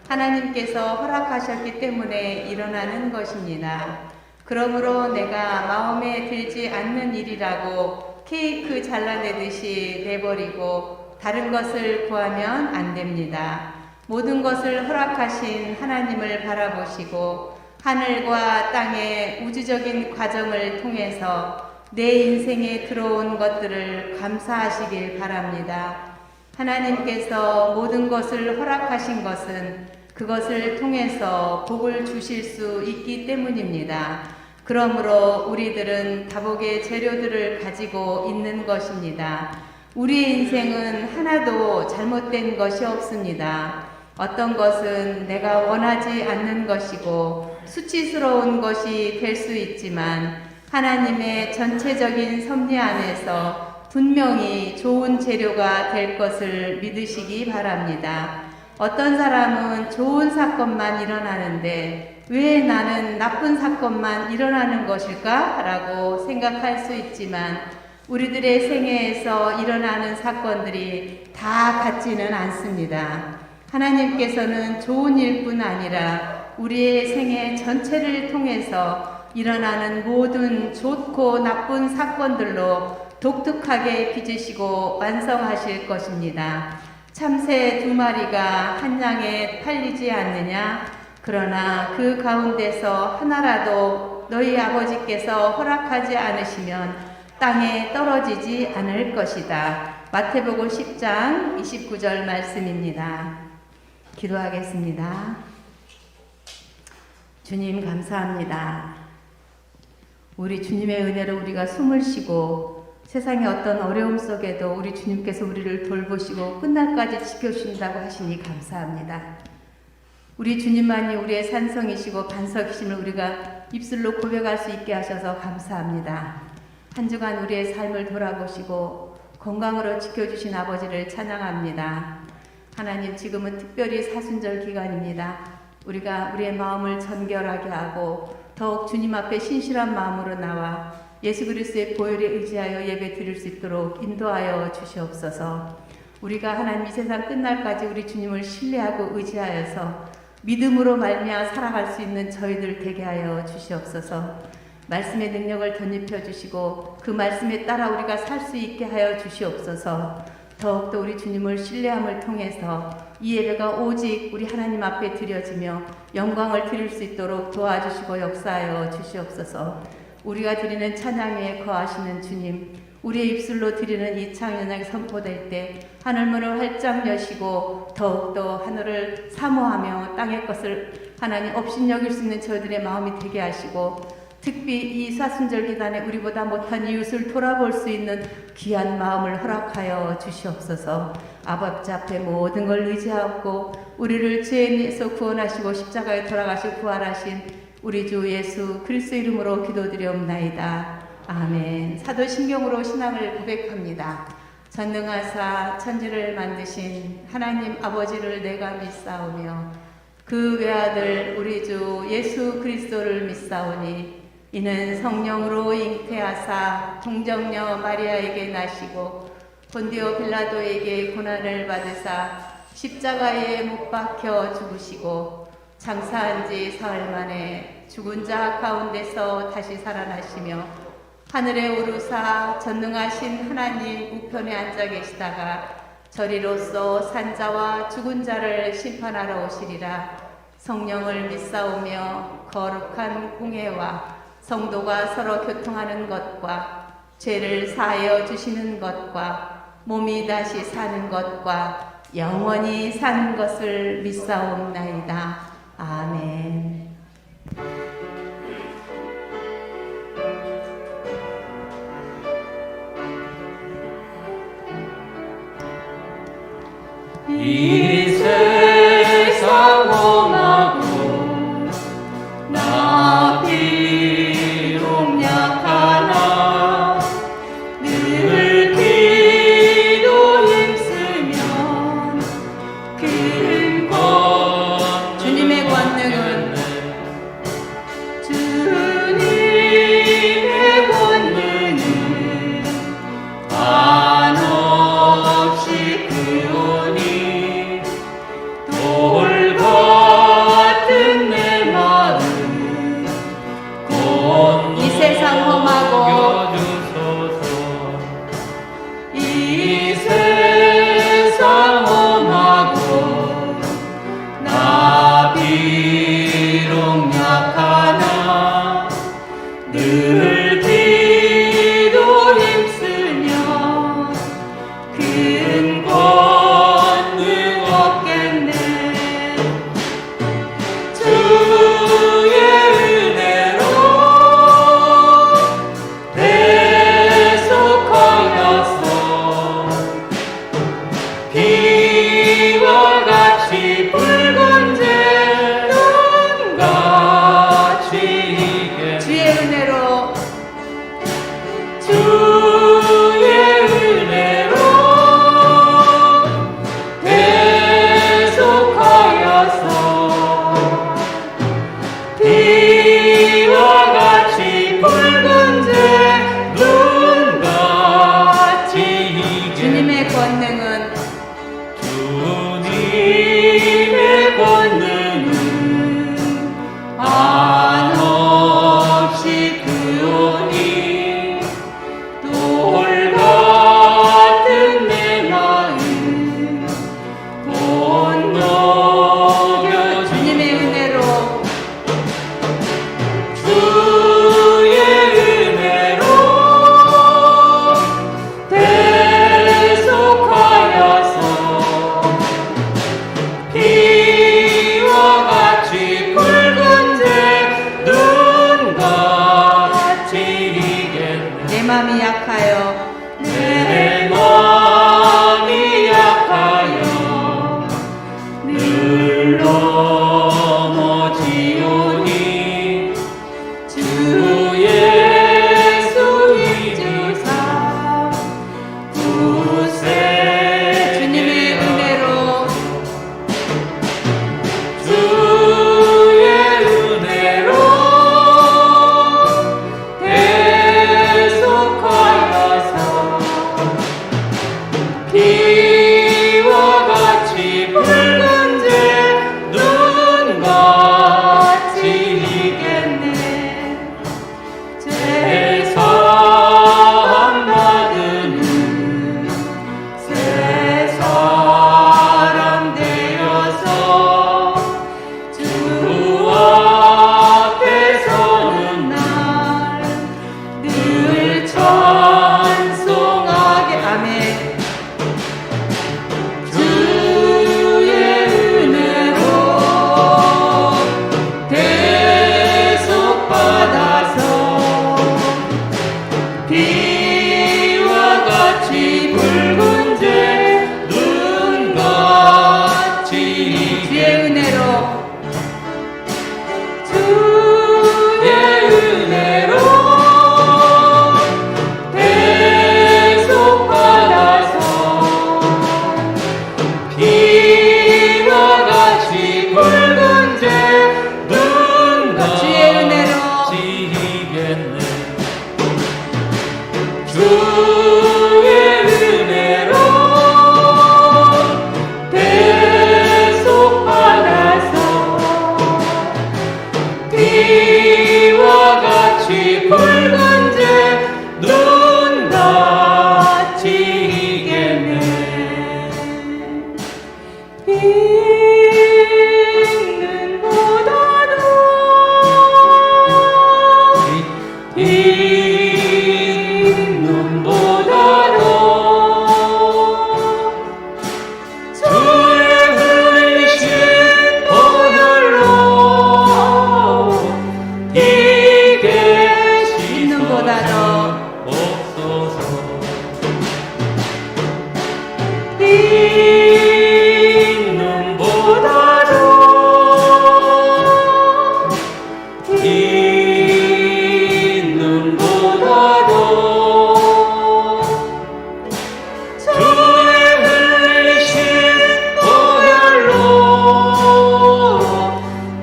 하나님께서 허락하셨기 때문에 일어나는 것입니다. 그러므로 내가 마음에 들지 않는 일이라고 케이크 잘라내듯이 내버리고 다른 것을 구하면 안 됩니다. 모든 것을 허락하신 하나님을 바라보시고 하늘과 땅의 우주적인 과정을 통해서 내 인생에 들어온 것들을 감사하시길 바랍니다. 하나님께서 모든 것을 허락하신 것은 그것을 통해서 복을 주실 수 있기 때문입니다. 그러므로 우리들은 다복의 재료들을 가지고 있는 것입니다. 우리의 인생은 하나도 잘못된 것이 없습니다. 어떤 것은 내가 원하지 않는 것이고 수치스러운 것이 될 수 있지만 하나님의 전체적인 섭리 안에서 분명히 좋은 재료가 될 것을 믿으시기 바랍니다. 어떤 사람은 좋은 사건만 일어나는데 왜 나는 나쁜 사건만 일어나는 것일까? 라고 생각할 수 있지만 우리들의 생애에서 일어나는 사건들이 다 같지는 않습니다. 하나님께서는 좋은 일뿐 아니라 우리의 생애 전체를 통해서 일어나는 모든 좋고 나쁜 사건들로 독특하게 빚으시고 완성하실 것입니다. 참새 2마리가 한 양에 팔리지 않느냐? 그러나 그 가운데서 하나라도 너희 아버지께서 허락하지 않으시면 땅에 떨어지지 않을 것이다. 마태복음 10장 29절 말씀입니다. 기도하겠습니다. 주님 감사합니다. 우리 주님의 은혜로 우리가 숨을 쉬고 세상의 어떤 어려움 속에도 우리 주님께서 우리를 돌보시고 끝날까지 지켜주신다고 하시니 감사합니다. 우리 주님만이 우리의 산성이시고 반석이심을 우리가 입술로 고백할 수 있게 하셔서 감사합니다. 한 주간 우리의 삶을 돌아보시고 건강으로 지켜주신 아버지를 찬양합니다. 하나님, 지금은 특별히 사순절 기간입니다. 우리가 우리의 마음을 정결하게 하고 더욱 주님 앞에 신실한 마음으로 나와 예수 그리스도의 보혈에 의지하여 예배 드릴 수 있도록 인도하여 주시옵소서. 우리가 하나님 이 세상 끝날까지 우리 주님을 신뢰하고 의지하여서 믿음으로 말미암아 살아갈 수 있는 저희들 되게 하여 주시옵소서. 말씀의 능력을 덧입혀 주시고 그 말씀에 따라 우리가 살 수 있게 하여 주시옵소서. 더욱더 우리 주님을 신뢰함을 통해서 이 예배가 오직 우리 하나님 앞에 드려지며 영광을 드릴 수 있도록 도와주시고 역사하여 주시옵소서. 우리가 드리는 찬양 위에 거하시는 주님, 우리의 입술로 드리는 이 찬양이 선포될 때 하늘문을 활짝 여시고 더욱더 하늘을 사모하며 땅의 것을 하나님 업신여길 수 있는 저희들의 마음이 되게 하시고 특히 이 사순절 기간에 우리보다 못한 이웃을 돌아볼 수 있는 귀한 마음을 허락하여 주시옵소서. 아버지 앞에 모든 걸 의지하고 우리를 죄에서 구원하시고 십자가에 돌아가시고 부활하신 우리 주 예수 그리스도 이름으로 기도드리옵나이다. 아멘. 사도신경으로 신앙을 고백합니다. 전능하사 천지를 만드신 하나님 아버지를 내가 믿사오며 그 외아들 우리 주 예수 그리스도를 믿사오니 이는 성령으로 잉태하사 동정녀 마리아에게 나시고 본디오 빌라도에게 고난을 받으사 십자가에 못 박혀 죽으시고 장사한 지 사흘 만에 죽은 자 가운데서 다시 살아나시며 하늘에 오르사 전능하신 하나님 우편에 앉아 계시다가 저리로서 산자와 죽은 자를 심판하러 오시리라. 성령을 믿사오며 거룩한 공회와 성도가 서로 교통하는 것과 죄를 사하여 주시는 것과 몸이 다시 사는 것과 영원히 사는 것을 믿사옵나이다. 아멘. 이 세상 험하고 나 비록 약하나 늘 기도 힘쓰면 큰 것 주님의 권능은 주님의 권능은 한없이 크오니 돌보 권능은 주님의 권능은 한없이 크오니 돌 같은 내 마음 건너겨 주님의 은혜로 주의 은혜로 대속하여서 비와 같이 붉은색 눈같이 이겠네. 내 맘이 약하여 내 마음이 약하여 늘 넘어지오니 주 예수 이주사 구세 주님의 은혜로 주의 은혜로 대속하여서 비와 같이 붉은색 눈같이 이겠네. 제사함 받은 새 사람 되어서 주 앞에 서는 날 늘 찬송하게 아멘. 주의 은혜로 대속받아서 비와 같이 붉은색 눈같이 주의 은혜로 주의 은혜로 대속받아서 비와 같이 붉은색 주의 은혜로 눈같이 이겠네. 주의 은혜로 대속받아서 비와 같이 붉은색 눈같이 이겠네. 있는 보다도 있는 보다도 주의 흘리신 보혈로 이게 있는 보다도 없어서 있는 보다도 있는 보다도 주의 흘리신 보혈로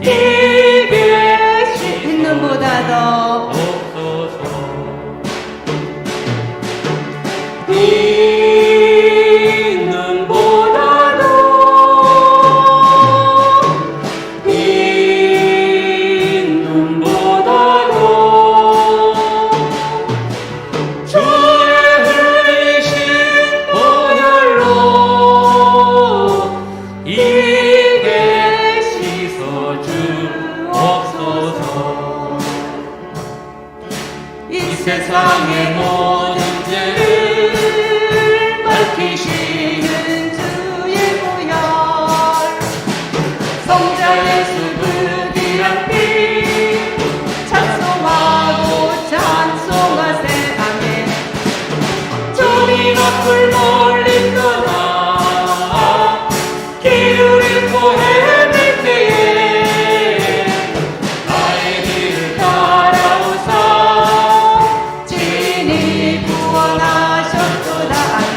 이게 있는 보다도 없어서 있는 보다도 있는 보다도 주의 흘리신 보혈로 이게 씻어주 없어서 이 세상의 모든 죄를 밝히시는 주의 보혈 성자 예수 부귀한 피 찬송하고 찬송하세 아멘. 종이 앞을 멀리 떠나 길을 잃고 헤맬 때에 나의 길을 따라오사 친히 구원하셨도다 아멘.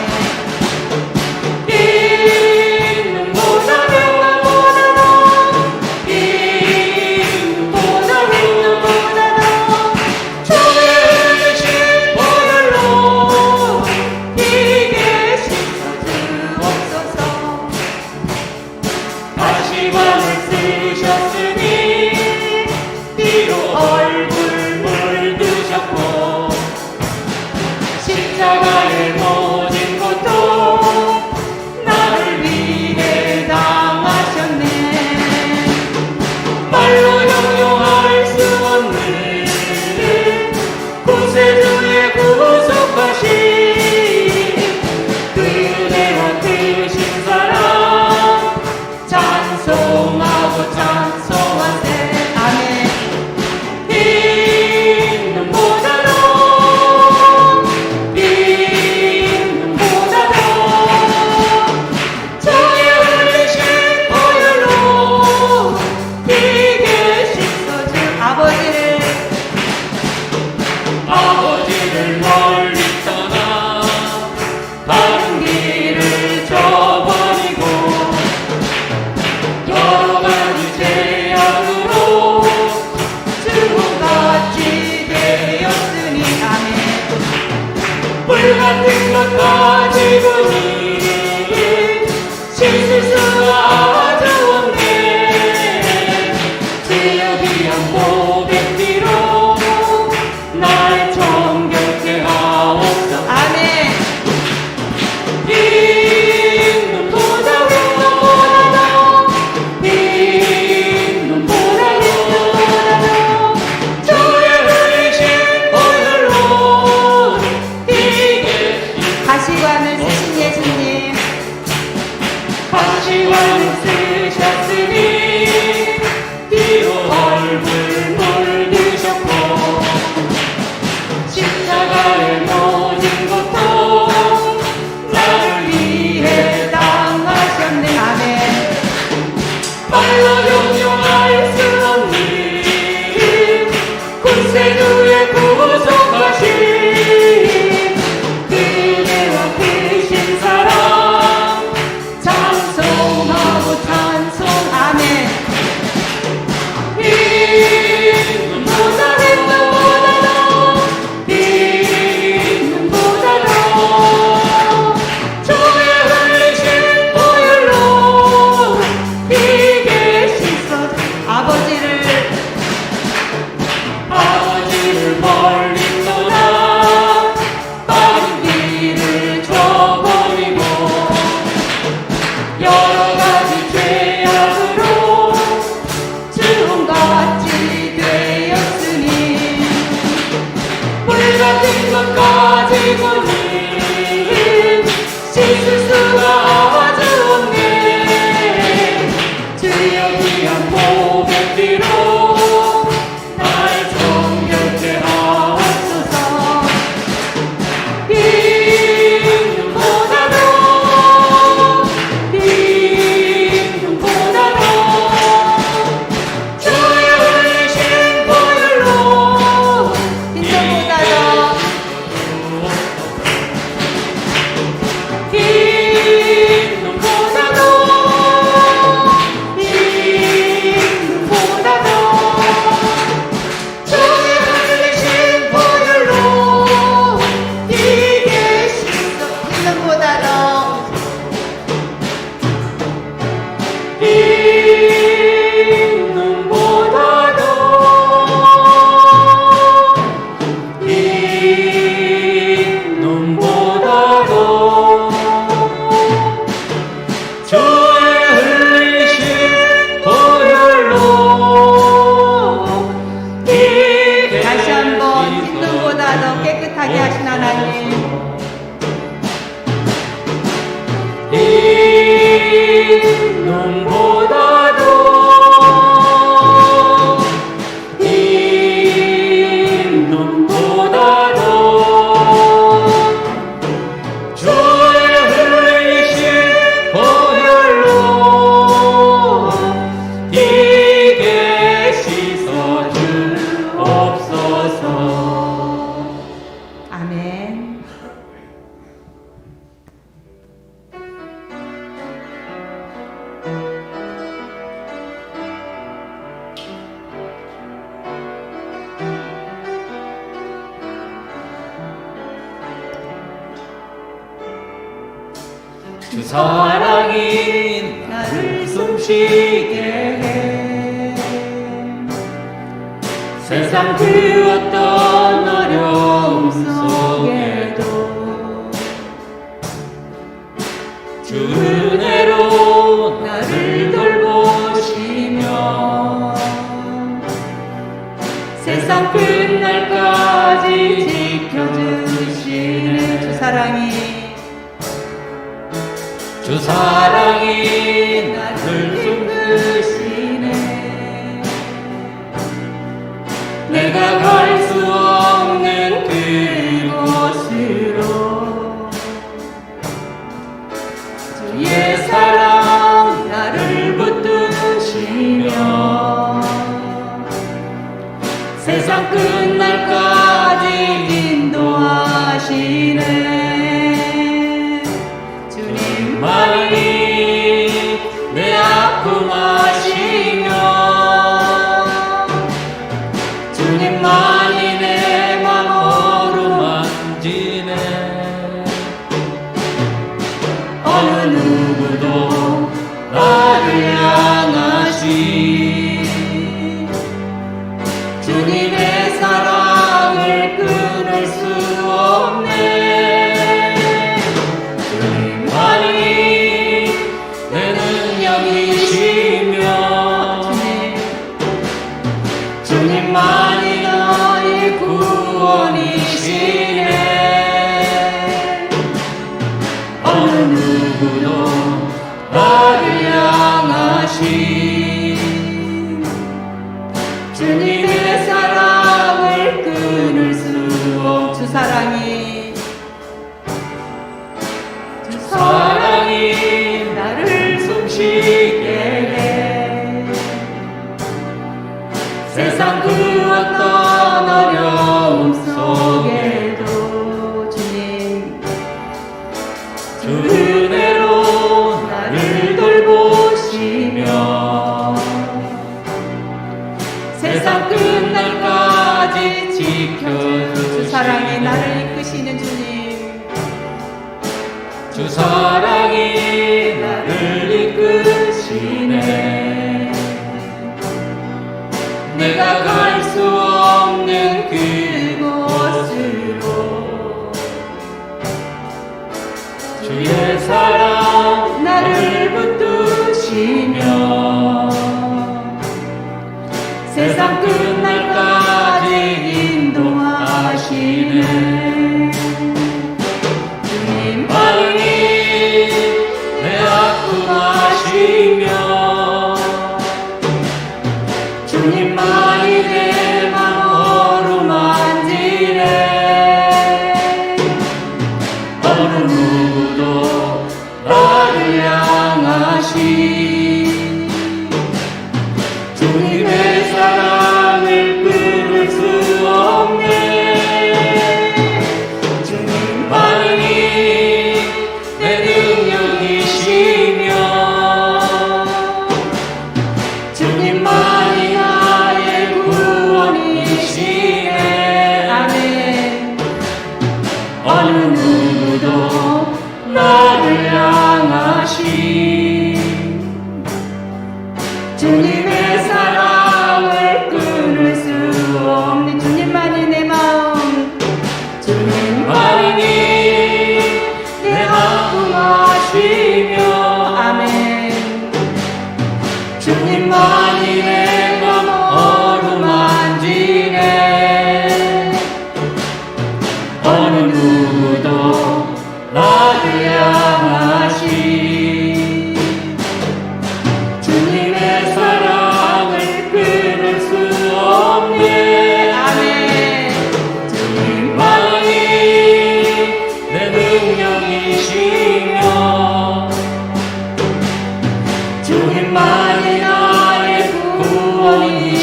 수가 아주 없네. 주여 귀한 목의 뒤로 날 정결케 하옵소서. 이 눈보다도 주의 흘리신 보혈로 다시 한번 흰눈보다 더 깨끗하게 하신 하나님, 아멘. 주 사랑이 나를 숨쉬게 해. 세상 그 어떤 어려움 속에도 주 은혜로 나를 돌보시며 세상 끝날까지 지켜주시는 주 사랑이 나를 이끄시네. 내가 갈 수 없는 그곳으로 주의 사랑 나를 붙드시며 세상 끝날까지 인도하시네. 주님만이 내 아픔 아시며 주님만이 내 맘 어루만지네. 어느 누구도 나를 향하시 주님의 사랑을 끊을 수 없네. 주님만이 너의 구원이시네. 어느 누구도 나를 향하신 주님의 사랑을 끊을 수 없. 주 사랑이 나를 숨쉬게 해. 세상 그 어떤 어려움 속에도 주님, 주 은혜로 나를 돌보시며 세상 끝날까지 지켜주시는 주 사랑이 나를 이끄시는 주님, 주 사랑이 나를 이끄시네. 내가 나를 향하신 주님의 사랑을 끊을 수 없네. 주님만이 내 능력이시며 주님만이 나의 구원이시네. 아멘. 어느 누구도 나를 향하신 주님의 사랑을 끊을 수 없네. 주님만이 내 마음, 주님만이 내 아픔 아시며 아멘. 주님만이 내 맘 어루만지네. 어느 누구도 나를 향하신 주님의 사랑을 끊을 수 없네. 아멘. 주님만이 내 능력이시며 주님만이 나의 구원이시네.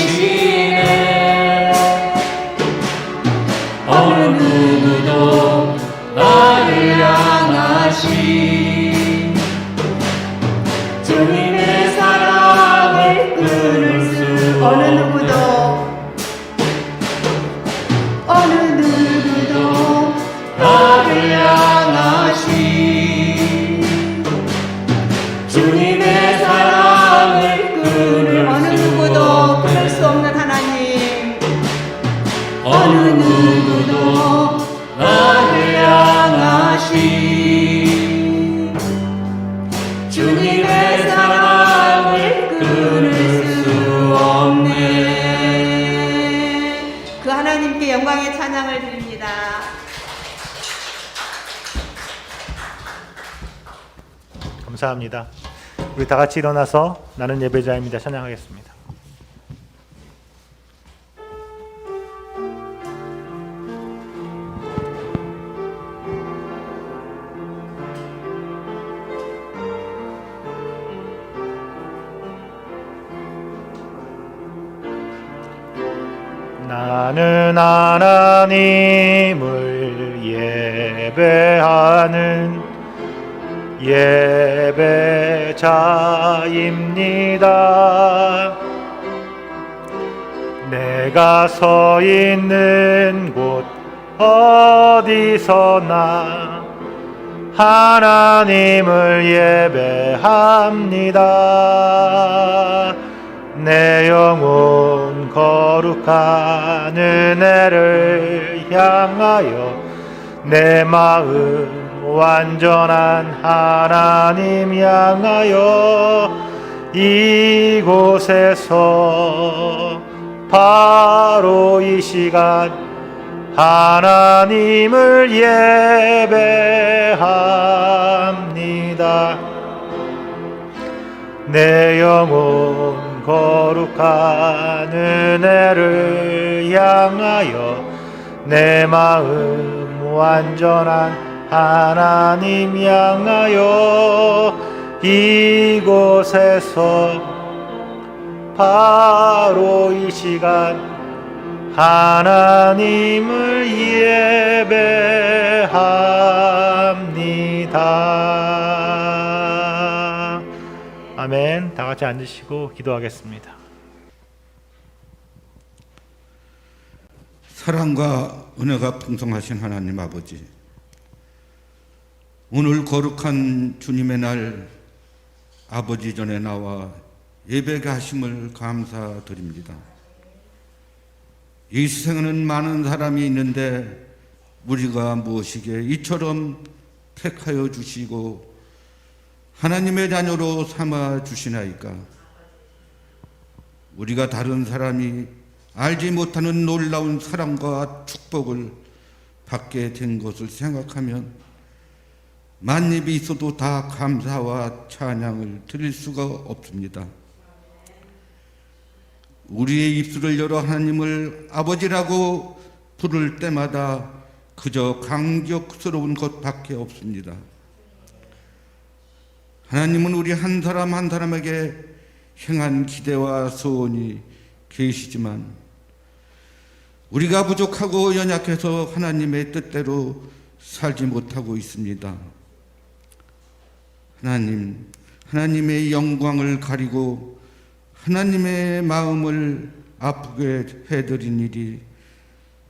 어느 누구도 나를 향하신 주님의 사랑을 끊을 수 어느 누구도 나를 향하신 주님의 사랑을 끊을 어느 누구도 끊을 수 없는 하나님, 어느 누구도 나를 향하신 주님의 사랑을 끊을 수 없네. 그 하나님께 영광의 찬양을 드립니다. 감사합니다. 우리 다 같이 일어나서 나는 예배자입니다 찬양하겠습니다. 나는 하나님을 예배하는 예배자입니다. 내가 서 있는 곳 어디서나 하나님을 예배합니다. 내 영혼 거룩한 은혜를 향하여 내 마음 완전한 하나님 향하여 이곳에서 바로 이 시간 하나님을 예배합니다. 내 영혼 거룩한 은혜를 향하여 내 마음 완전한 하나님 향하여 이곳에서 바로 이 시간 하나님을 예배합니다. 아멘. 다 같이 앉으시고 기도하겠습니다. 사랑과 은혜가 풍성하신 하나님 아버지, 오늘 거룩한 주님의 날 아버지 전에 나와 예배가 하심을 감사드립니다. 이 세상에는 많은 사람이 있는데 우리가 무엇이기에 이처럼 택하여 주시고 하나님의 자녀로 삼아 주시나이까. 우리가 다른 사람이 알지 못하는 놀라운 사랑과 축복을 받게 된 것을 생각하면 만입이 있어도 다 감사와 찬양을 드릴 수가 없습니다. 우리의 입술을 열어 하나님을 아버지라고 부를 때마다 그저 감격스러운 것밖에 없습니다. 하나님은 우리 한 사람 한 사람에게 행한 기대와 소원이 계시지만 우리가 부족하고 연약해서 하나님의 뜻대로 살지 못하고 있습니다. 하나님의 영광을 가리고 하나님의 마음을 아프게 해드린 일이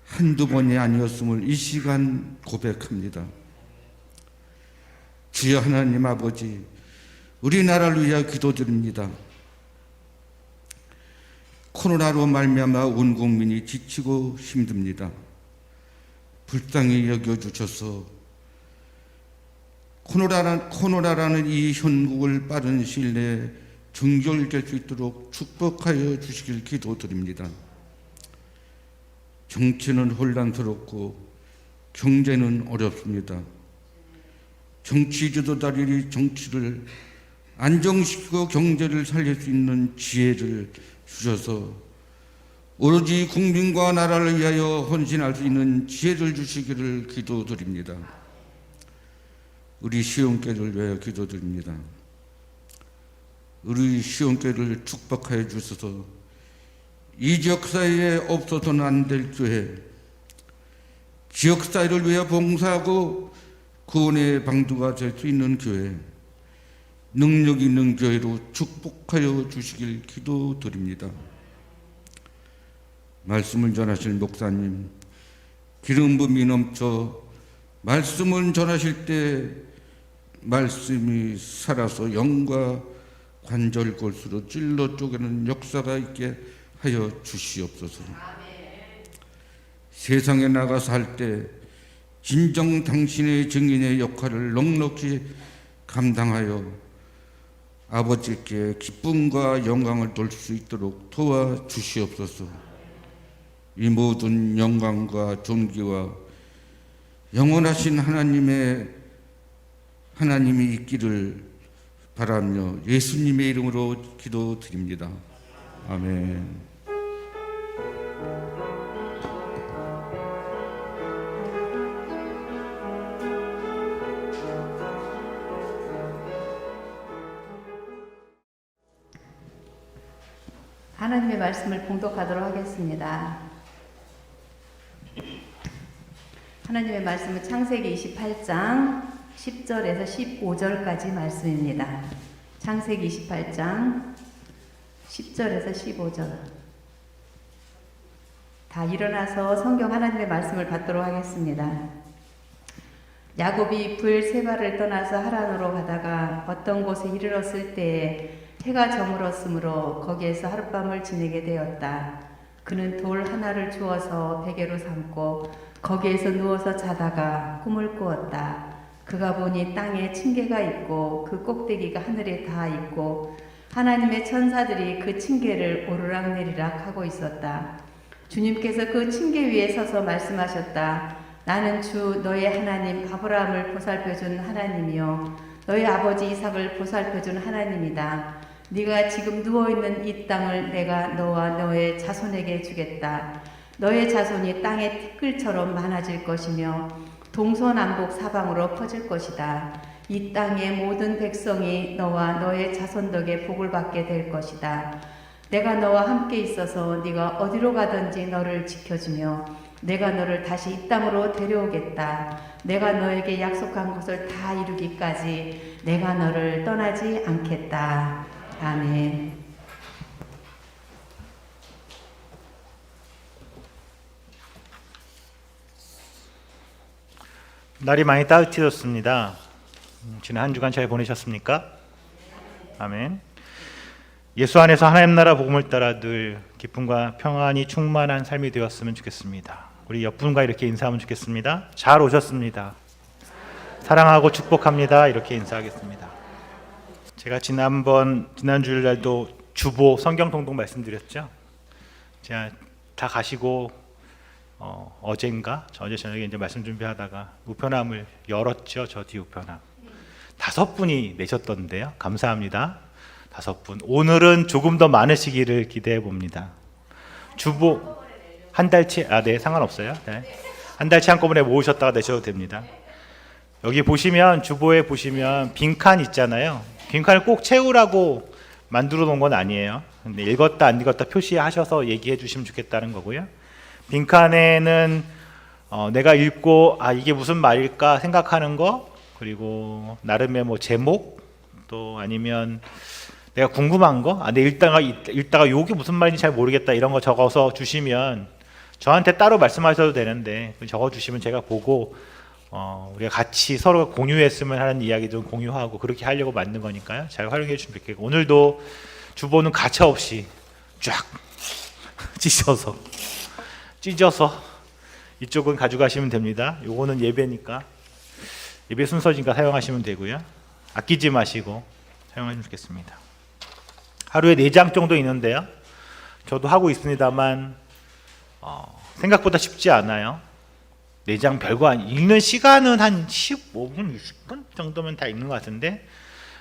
한두 번이 아니었음을 이 시간 고백합니다. 주여 하나님 아버지, 우리나라를 위하여 기도드립니다. 코로나로 말미암아 온 국민이 지치고 힘듭니다. 불쌍히 여겨주셔서 코로나라는 이 현국을 빠른 시일 내에 종결될 수 있도록 축복하여 주시길 기도드립니다. 정치는 혼란스럽고 경제는 어렵습니다. 정치 지도자들이 정치를 안정시키고 경제를 살릴 수 있는 지혜를 주셔서 오로지 국민과 나라를 위하여 헌신할 수 있는 지혜를 주시기를 기도드립니다. 우리 시온교회를 위하여 기도드립니다. 우리 시온교회를 축복하여 주셔서 이 지역사회에 없어서는 안 될 교회, 지역사회를 위해 봉사하고 구원의 방도가 될 수 있는 교회, 능력 있는 교회로 축복하여 주시길 기도드립니다. 말씀을 전하실 목사님, 기름 부음이 넘쳐 말씀을 전하실 때 말씀이 살아서 영과 관절 골수로 찔러 쪼개는 역사가 있게 하여 주시옵소서. 세상에 나가서 할 때 진정 당신의 증인의 역할을 넉넉히 감당하여 아버지께 기쁨과 영광을 돌 수 있도록 도와주시옵소서. 이 모든 영광과 존귀와 영원하신 하나님이 있기를 바라며 예수님의 이름으로 기도드립니다. 아멘. 하나님의 말씀을 봉독하도록 하겠습니다. 하나님의 말씀은 창세기 28장 10절에서 15절까지 말씀입니다. 창세기 28장 10절에서 15절. 다 일어나서 성경 하나님의 말씀을 받도록 하겠습니다. 야곱이 브엘세바를 떠나서 하란으로 가다가 어떤 곳에 이르렀을 때에 해가 저물었으므로 거기에서 하룻밤을 지내게 되었다. 그는 돌 하나를 주어서 베개로 삼고 거기에서 누워서 자다가 꿈을 꾸었다. 그가 보니 땅에 층계가 있고 그 꼭대기가 하늘에 닿아 있고 하나님의 천사들이 그 층계를 오르락내리락 하고 있었다. 주님께서 그 층계 위에 서서 말씀하셨다. 나는 주 너의 하나님 아브라함을 보살펴준 하나님이요 너의 아버지 이삭을 보살펴준 하나님이다. 네가 지금 누워있는 이 땅을 내가 너와 너의 자손에게 주겠다. 너의 자손이 땅의 티끌처럼 많아질 것이며 동서남북 사방으로 퍼질 것이다. 이 땅의 모든 백성이 너와 너의 자손 덕에 복을 받게 될 것이다. 내가 너와 함께 있어서 네가 어디로 가든지 너를 지켜주며 내가 너를 다시 이 땅으로 데려오겠다. 내가 너에게 약속한 것을 다 이루기까지 내가 너를 떠나지 않겠다. 아멘. 날이 많이 따뜻해졌습니다. 지난 한 주간 잘 보내셨습니까? 아멘. 예수 안에서 하나님 나라 복음을 따라 늘 기쁨과 평안이 충만한 삶이 되었으면 좋겠습니다. 우리 옆분과 이렇게 인사하면 좋겠습니다. 잘 오셨습니다. 사랑하고 축복합니다. 이렇게 인사하겠습니다. 제가 지난 주일날도 주보 성경 통독 말씀드렸죠. 제가 다 가시고 어제 저녁에 이제 말씀 준비하다가 우편함을 열었죠. 저 뒤 우편함 5분이 내셨던데요. 감사합니다. 5분. 오늘은 조금 더 많으시기를 기대해 봅니다. 주보 한 달치 네 상관없어요. 네. 한 달치 한꺼번에 모으셨다가 내셔도 됩니다. 여기 보시면 주보에 보시면 빈칸 있잖아요. 빈칸을 꼭 채우라고 만들어 놓은 건 아니에요. 근데 읽었다 안 읽었다 표시하셔서 얘기해 주시면 좋겠다는 거고요. 빈칸에는 내가 읽고 이게 무슨 말일까 생각하는 거, 그리고 나름의 뭐 제목, 또 아니면 내가 궁금한 거, 내 읽다가 이게 무슨 말인지 잘 모르겠다 이런 거 적어서 주시면 저한테 따로 말씀하셔도 되는데 적어 주시면 제가 보고 우리가 같이 서로 공유했으면 하는 이야기 좀 공유하고 그렇게 하려고 만든 거니까요. 잘 활용해 주시면 좋겠고, 오늘도 주보는 가차 없이 쫙 찢어서 이쪽은 가져가시면 됩니다. 요거는 예배니까, 예배 순서니까 사용하시면 되고요. 아끼지 마시고 사용하시면 좋겠습니다. 하루에 4장 정도 있는데요. 저도 하고 있습니다만 생각보다 쉽지 않아요. 4장 별거 아니, 읽는 시간은 한 15분, 20분 정도면 다 읽는 것 같은데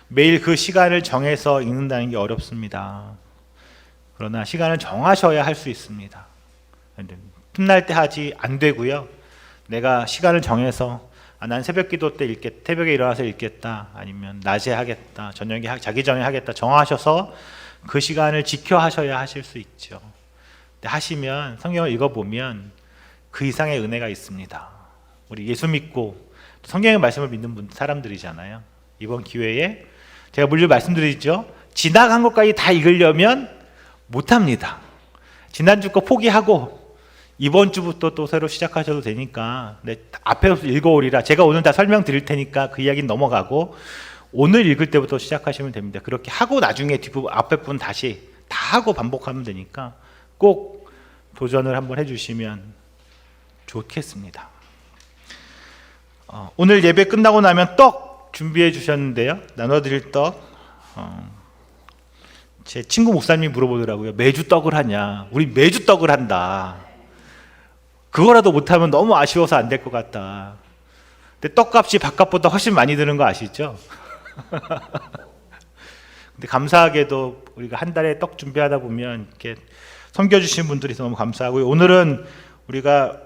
매일 그 시간을 정해서 읽는다는 게 어렵습니다. 그러나 시간을 정하셔야 할 수 있습니다. 틈날 때 하지 안 되고요. 내가 시간을 정해서 난 새벽 기도 때 읽겠다, 새벽에 일어나서 읽겠다, 아니면 낮에 하겠다, 저녁에 자기 전에 하겠다 정하셔서 그 시간을 지켜 하셔야 하실 수 있죠. 근데 하시면 성경을 읽어보면 그 이상의 은혜가 있습니다. 우리 예수 믿고 성경의 말씀을 믿는 사람들이잖아요. 이번 기회에 제가 물론 말씀드리죠. 지나간 것까지 다 읽으려면 못합니다. 지난주 거 포기하고 이번 주부터 또 새로 시작하셔도 되니까 앞에서 읽어오리라. 제가 오늘 다 설명드릴 테니까 그 이야기는 넘어가고 오늘 읽을 때부터 시작하시면 됩니다. 그렇게 하고 나중에 뒷부분 앞에 분 다시 다 하고 반복하면 되니까 꼭 도전을 한번 해주시면 좋겠습니다. 오늘 예배 끝나고 나면 떡 준비해 주셨는데요. 나눠드릴 떡. 제 친구 목사님이 물어보더라고요. 매주 떡을 하냐? 우리 매주 떡을 한다. 그거라도 못하면 너무 아쉬워서 안 될 것 같다. 근데 떡값이 바깥보다 훨씬 많이 드는 거 아시죠? 근데 감사하게도 우리가 한 달에 떡 준비하다 보면 이렇게 섬겨주신 분들이 있어서 너무 감사하고요. 오늘은 우리가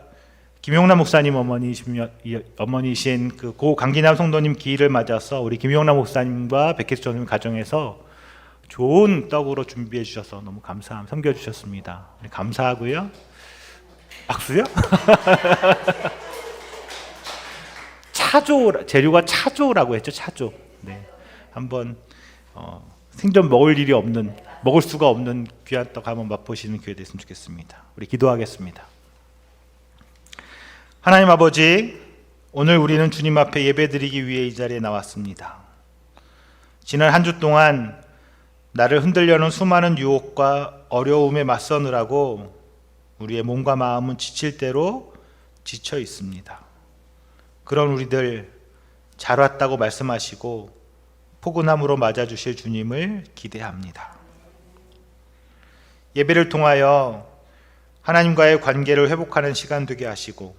김용남 목사님 어머니신 그 고 강기남 성도님 기일을 맞아서 우리 김용남 목사님과 백혜수 전님 가정에서 좋은 떡으로 준비해 주셔서 너무 섬겨주셨습니다. 감사하고요. 박수요? 재료가 차조라고 했죠. 차조. 네, 한번 생전 먹을 수가 없는 귀한 떡 한번 맛보시는 기회 됐으면 좋겠습니다. 우리 기도하겠습니다. 하나님 아버지, 오늘 우리는 주님 앞에 예배드리기 위해 이 자리에 나왔습니다. 지난 한 주 동안 나를 흔들려는 수많은 유혹과 어려움에 맞서느라고 우리의 몸과 마음은 지칠 대로 지쳐 있습니다. 그런 우리들 잘 왔다고 말씀하시고 포근함으로 맞아주실 주님을 기대합니다. 예배를 통하여 하나님과의 관계를 회복하는 시간 되게 하시고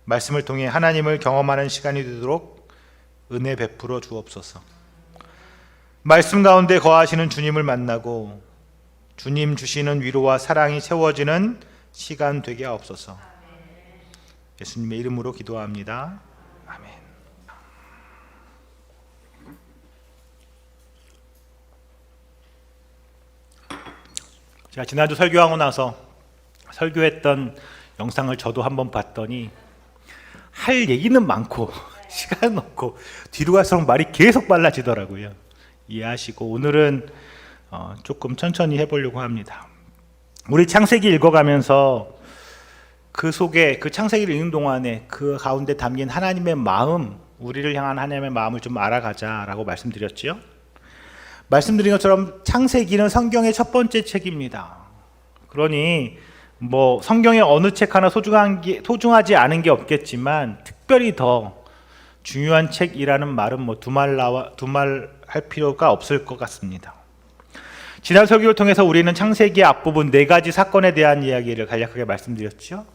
말씀을 통해 하나님을 경험하는 시간이 되도록 은혜 베풀어 주옵소서. 말씀 가운데 거하시는 주님을 만나고 주님 주시는 위로와 사랑이 채워지는 시간 되게 하옵소서. 예수님의 이름으로 기도합니다. 아멘. 제가 지난주 설교하고 나서 설교했던 영상을 저도 한번 봤더니 할 얘기는 많고 시간은 없고 뒤로 갈수록 말이 계속 빨라지더라고요. 이해하시고 오늘은 조금 천천히 해보려고 합니다. 우리 창세기 읽어가면서 그 속에 그 창세기를 읽는 동안에 그 가운데 담긴 하나님의 마음, 우리를 향한 하나님의 마음을 좀 알아가자라고 말씀드렸죠. 말씀드린 것처럼 창세기는 성경의 첫 번째 책입니다. 그러니 뭐 성경의 어느 책 하나 소중하지 않은 게 없겠지만 특별히 더 중요한 책이라는 말은 뭐 두말할 필요가 없을 것 같습니다. 지난 설교를 통해서 우리는 창세기의 앞부분 4가지 사건에 대한 이야기를 간략하게 말씀드렸죠.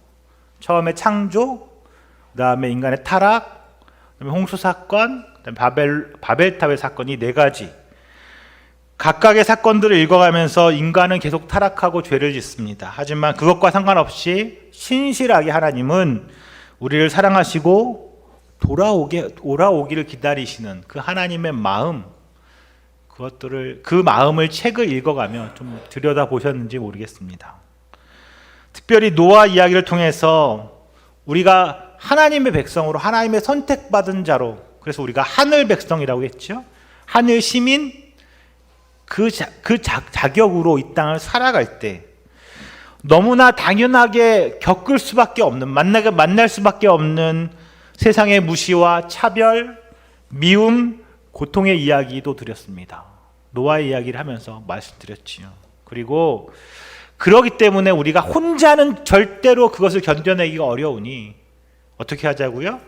처음에 창조, 그 다음에 인간의 타락, 그다음에 홍수 사건, 그다음에 바벨탑의 사건, 이 4가지 각각의 사건들을 읽어가면서 인간은 계속 타락하고 죄를 짓습니다. 하지만 그것과 상관없이 신실하게 하나님은 우리를 사랑하시고 돌아오기를 기다리시는 그 하나님의 마음, 그 마음을 책을 읽어가며 좀 들여다보셨는지 모르겠습니다. 특별히 노아 이야기를 통해서 우리가 하나님의 백성으로, 하나님의 선택받은 자로, 그래서 우리가 하늘 백성이라고 했죠. 하늘 시민, 그 자격으로 이 땅을 살아갈 때 너무나 당연하게 겪을 수밖에 없는, 만날 수밖에 없는 세상의 무시와 차별, 미움, 고통의 이야기도 드렸습니다. 노아의 이야기를 하면서 말씀드렸지요. 그리고 그러기 때문에 우리가 혼자는 절대로 그것을 견뎌내기가 어려우니 어떻게 하자고요?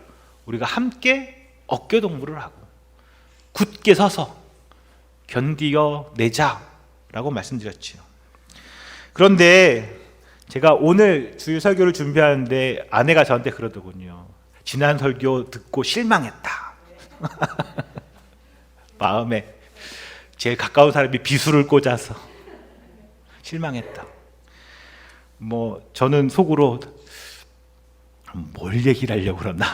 우리가 함께 어깨동무를 하고 굳게 서서 견디어내자라고 말씀드렸지요. 그런데 제가 오늘 주일 설교를 준비하는데 아내가 저한테 그러더군요. 지난 설교 듣고 실망했다. 마음에 제일 가까운 사람이 비수를 꽂아서 실망했다. 저는 속으로 뭘 얘기를 하려고 그러나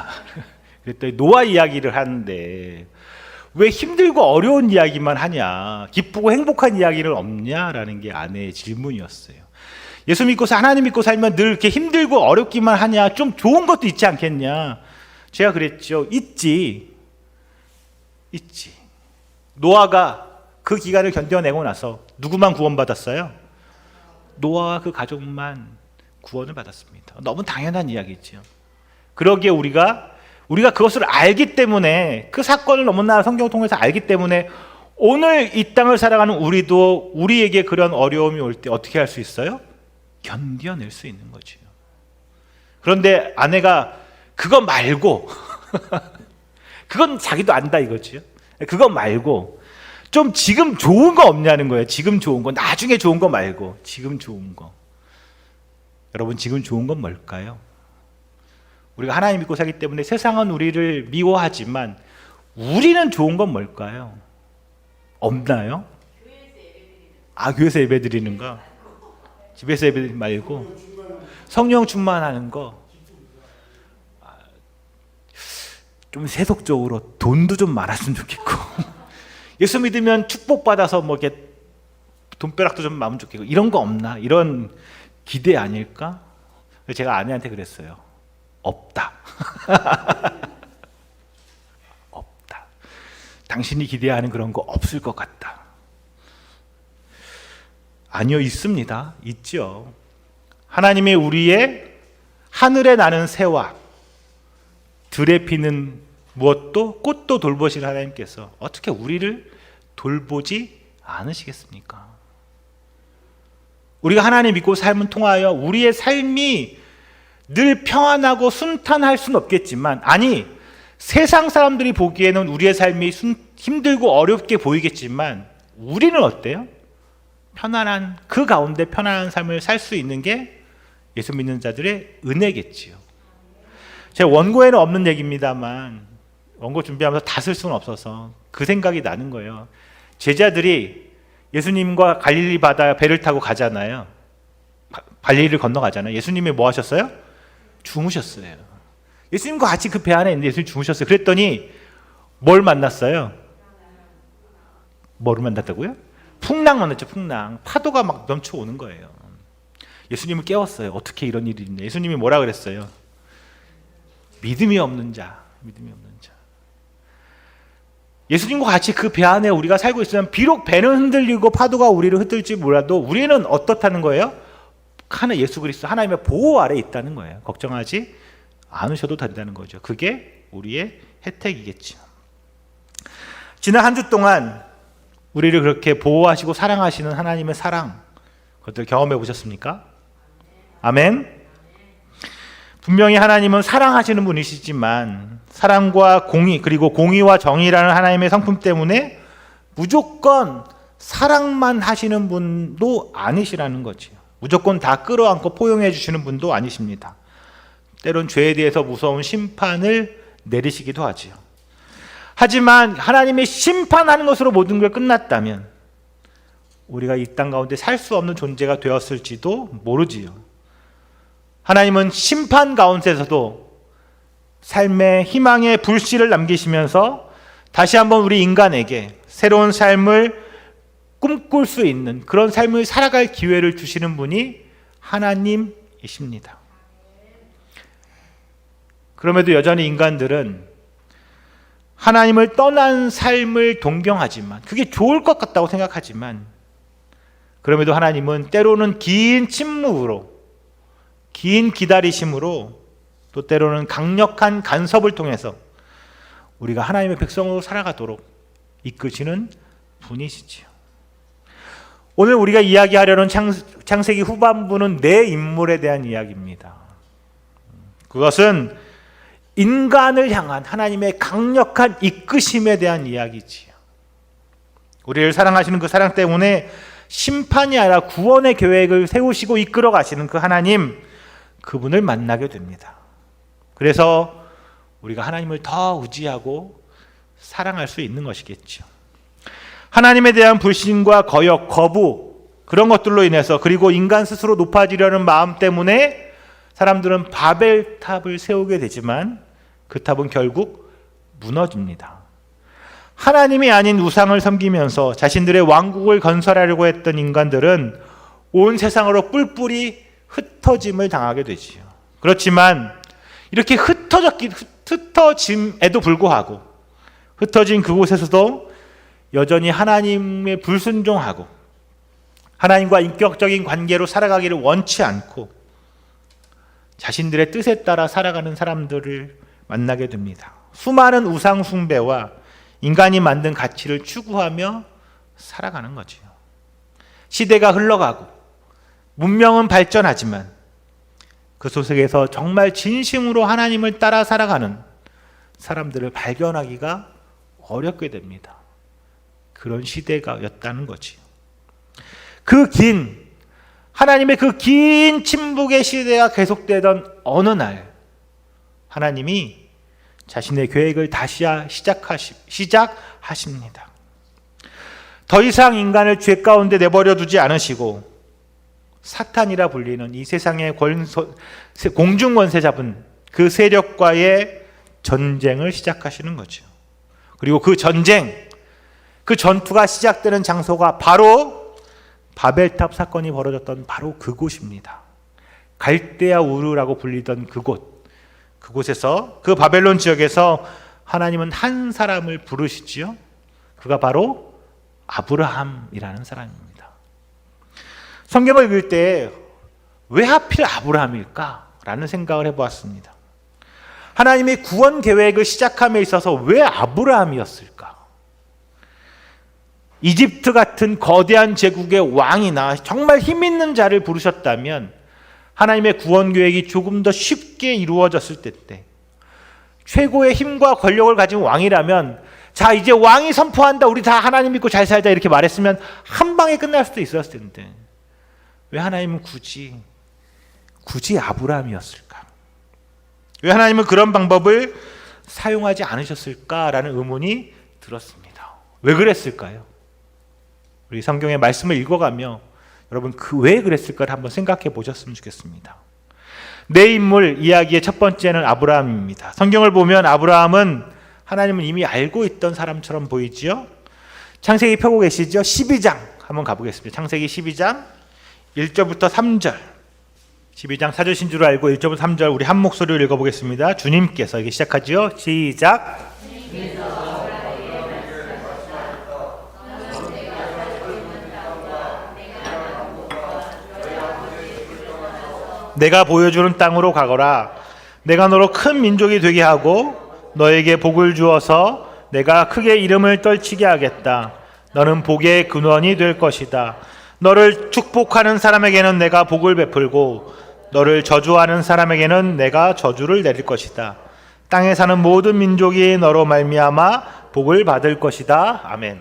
그랬더니 노아 이야기를 하는데 왜 힘들고 어려운 이야기만 하냐, 기쁘고 행복한 이야기는 없냐라는 게 아내의 질문이었어요. 예수 믿고서 하나님 믿고 살면 늘 이렇게 힘들고 어렵기만 하냐, 좀 좋은 것도 있지 않겠냐. 제가 그랬죠. 있지. 노아가 그 기간을 견뎌내고 나서 누구만 구원받았어요? 노아와 그 가족만 구원을 받았습니다. 너무 당연한 이야기죠. 그러기에 우리가 그것을 알기 때문에, 그 사건을 너무나 성경을 통해서 알기 때문에 오늘 이 땅을 살아가는 우리도 우리에게 그런 어려움이 올 때 어떻게 할 수 있어요? 견뎌낼 수 있는 거죠. 그런데 아내가 그거 말고 그건 자기도 안다 이거죠. 그거 말고 좀 지금 좋은 거 없냐는 거예요. 지금 좋은 거, 나중에 좋은 거 말고 지금 좋은 거. 여러분, 지금 좋은 건 뭘까요? 우리가 하나님 믿고 살기 때문에 세상은 우리를 미워하지만 우리는 좋은 건 뭘까요? 없나요? 교회에서 예배 드리는 거, 집에서 예배 드리는 말고 성령 충만하는 거, 좀 세속적으로 돈도 좀 많았으면 좋겠고 예수 믿으면 축복받아서 이렇게 돈벼락도 좀 많으면 좋겠고, 이런 거 없나? 이런 기대 아닐까? 제가 아내한테 그랬어요. 없다. 없다. 당신이 기대하는 그런 거 없을 것 같다. 아니요, 있습니다. 있죠. 하나님의 우리의 하늘에 나는 새와 들에 피는 무엇도 꽃도 돌보시는 하나님께서 어떻게 우리를 돌보지 않으시겠습니까? 우리가 하나님 믿고 삶을 통하여 우리의 삶이 늘 평안하고 순탄할 수는 없겠지만, 세상 사람들이 보기에는 우리의 삶이 힘들고 어렵게 보이겠지만 우리는 어때요? 편안한, 그 가운데 편안한 삶을 살 수 있는 게 예수 믿는 자들의 은혜겠지요. 제 원고에는 없는 얘기입니다만 원고 준비하면서 다 쓸 수는 없어서 그 생각이 나는 거예요. 제자들이 예수님과 갈릴리 바다 배를 타고 가잖아요. 갈릴리를 건너가잖아요. 예수님이 뭐 하셨어요? 주무셨어요. 예수님과 같이 그 배 안에 있는데 예수님 주무셨어요. 그랬더니 뭘 만났어요? 뭐를 만났다고요? 풍랑 만났죠. 풍랑. 파도가 막 넘쳐오는 거예요. 예수님을 깨웠어요. 어떻게 이런 일이 있냐. 예수님이 뭐라 그랬어요? 믿음이 없는 자. 예수님과 같이 그 배 안에 우리가 살고 있으면 비록 배는 흔들리고 파도가 우리를 흔들지 몰라도 우리는 어떻다는 거예요? 예수 그리스도 하나님의 보호 아래에 있다는 거예요. 걱정하지 않으셔도 된다는 거죠. 그게 우리의 혜택이겠죠. 지난 한 주 동안 우리를 그렇게 보호하시고 사랑하시는 하나님의 사랑, 그것들 경험해 보셨습니까? 아멘. 분명히 하나님은 사랑하시는 분이시지만 사랑과 공의, 그리고 공의와 정의라는 하나님의 성품 때문에 무조건 사랑만 하시는 분도 아니시라는 거죠. 무조건 다 끌어안고 포용해 주시는 분도 아니십니다. 때론 죄에 대해서 무서운 심판을 내리시기도 하지요. 하지만 하나님의 심판하는 것으로 모든 걸 끝났다면 우리가 이 땅 가운데 살 수 없는 존재가 되었을지도 모르지요. 하나님은 심판 가운데서도 삶의 희망의 불씨를 남기시면서 다시 한번 우리 인간에게 새로운 삶을 꿈꿀 수 있는 그런 삶을 살아갈 기회를 주시는 분이 하나님이십니다. 그럼에도 여전히 인간들은 하나님을 떠난 삶을 동경하지만, 그게 좋을 것 같다고 생각하지만, 그럼에도 하나님은 때로는 긴 침묵으로, 긴 기다리심으로, 또 때로는 강력한 간섭을 통해서 우리가 하나님의 백성으로 살아가도록 이끄시는 분이시지요. 오늘 우리가 이야기하려는 창세기 후반부는 네 인물에 대한 이야기입니다. 그것은 인간을 향한 하나님의 강력한 이끄심에 대한 이야기지요. 우리를 사랑하시는 그 사랑 때문에 심판이 아니라 구원의 계획을 세우시고 이끌어 가시는 그 하나님, 그분을 만나게 됩니다. 그래서 우리가 하나님을 더 의지하고 사랑할 수 있는 것이겠죠. 하나님에 대한 불신과 거역, 거부, 그런 것들로 인해서, 그리고 인간 스스로 높아지려는 마음 때문에 사람들은 바벨탑을 세우게 되지만 그 탑은 결국 무너집니다. 하나님이 아닌 우상을 섬기면서 자신들의 왕국을 건설하려고 했던 인간들은 온 세상으로 뿔뿔이 흩어짐을 당하게 되지요. 그렇지만 이렇게 흩어짐에도 불구하고, 흩어진 그곳에서도 여전히 하나님의 불순종하고 하나님과 인격적인 관계로 살아가기를 원치 않고 자신들의 뜻에 따라 살아가는 사람들을 만나게 됩니다. 수많은 우상 숭배와 인간이 만든 가치를 추구하며 살아가는 거지요. 시대가 흘러가고 문명은 발전하지만 그 속에서 정말 진심으로 하나님을 따라 살아가는 사람들을 발견하기가 어렵게 됩니다. 그런 시대가였다는 거지요. 하나님의 그 긴 침묵의 시대가 계속되던 어느 날, 하나님이 자신의 계획을 다시 시작하십니다. 더 이상 인간을 죄 가운데 내버려 두지 않으시고 사탄이라 불리는 이 세상의 공중 권세 잡은 그 세력과의 전쟁을 시작하시는 거죠. 그리고 그 전투가 시작되는 장소가 바로 바벨탑 사건이 벌어졌던 바로 그곳입니다. 갈대아 우르라고 불리던 그곳에서, 그 바벨론 지역에서 하나님은 한 사람을 부르시지요. 그가 바로 아브라함이라는 사람입니다. 성경을 읽을 때 왜 하필 아브라함일까라는 생각을 해보았습니다. 하나님의 구원 계획을 시작함에 있어서 왜 아브라함이었을까? 이집트 같은 거대한 제국의 왕이나 정말 힘 있는 자를 부르셨다면 하나님의 구원 계획이 조금 더 쉽게 이루어졌을 때, 최고의 힘과 권력을 가진 왕이라면, 자 이제 왕이 선포한다, 우리 다 하나님 믿고 잘 살자, 이렇게 말했으면 한 방에 끝날 수도 있었을 텐데 왜 하나님은 굳이 아브라함이었을까? 왜 하나님은 그런 방법을 사용하지 않으셨을까라는 의문이 들었습니다. 왜 그랬을까요? 우리 성경의 말씀을 읽어가며 여러분 왜 그랬을까를 한번 생각해 보셨으면 좋겠습니다. 내 인물 이야기의 첫 번째는 아브라함입니다. 성경을 보면 아브라함은 하나님은 이미 알고 있던 사람처럼 보이지요. 창세기 펴고 계시죠? 12장 한번 가보겠습니다. 창세기 12장 1절부터 3절. 12장 사절신 줄 알고 1절부터 3절 우리 한 목소리로 읽어보겠습니다. 주님께서 이게 시작하지요. 시작. 내가 보여주는 땅으로 가거라. 내가 너로 큰 민족이 되게 하고 너에게 복을 주어서 내가 크게 이름을 떨치게 하겠다. 너는 복의 근원이 될 것이다. 너를 축복하는 사람에게는 내가 복을 베풀고 너를 저주하는 사람에게는 내가 저주를 내릴 것이다. 땅에 사는 모든 민족이 너로 말미암아 복을 받을 것이다. 아멘.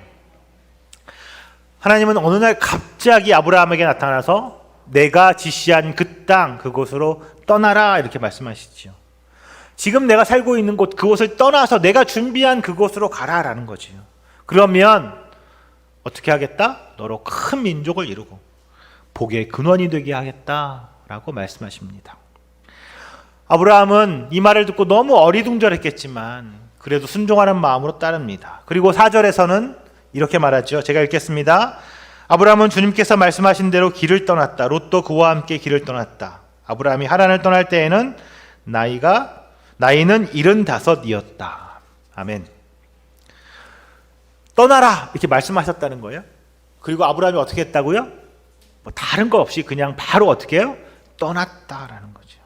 하나님은 어느 날 갑자기 아브라함에게 나타나서 내가 지시한 그 땅, 그곳으로 떠나라 이렇게 말씀하시죠. 지금 내가 살고 있는 곳, 그곳을 떠나서 내가 준비한 그곳으로 가라라는 거지요. 그러면 어떻게 하겠다? 너로 큰 민족을 이루고 복의 근원이 되게 하겠다라고 말씀하십니다. 아브라함은 이 말을 듣고 너무 어리둥절했겠지만 그래도 순종하는 마음으로 따릅니다. 그리고 4절에서는 이렇게 말하죠. 제가 읽겠습니다. 아브라함은 주님께서 말씀하신 대로 길을 떠났다. 롯도 그와 함께 길을 떠났다. 아브라함이 하란을 떠날 때에는 나이는 75이었다. 아멘. 떠나라 이렇게 말씀하셨다는 거예요. 그리고 아브라함이 어떻게 했다고요? 뭐 다른 거 없이 그냥 바로 어떻게 해요? 떠났다라는 거죠.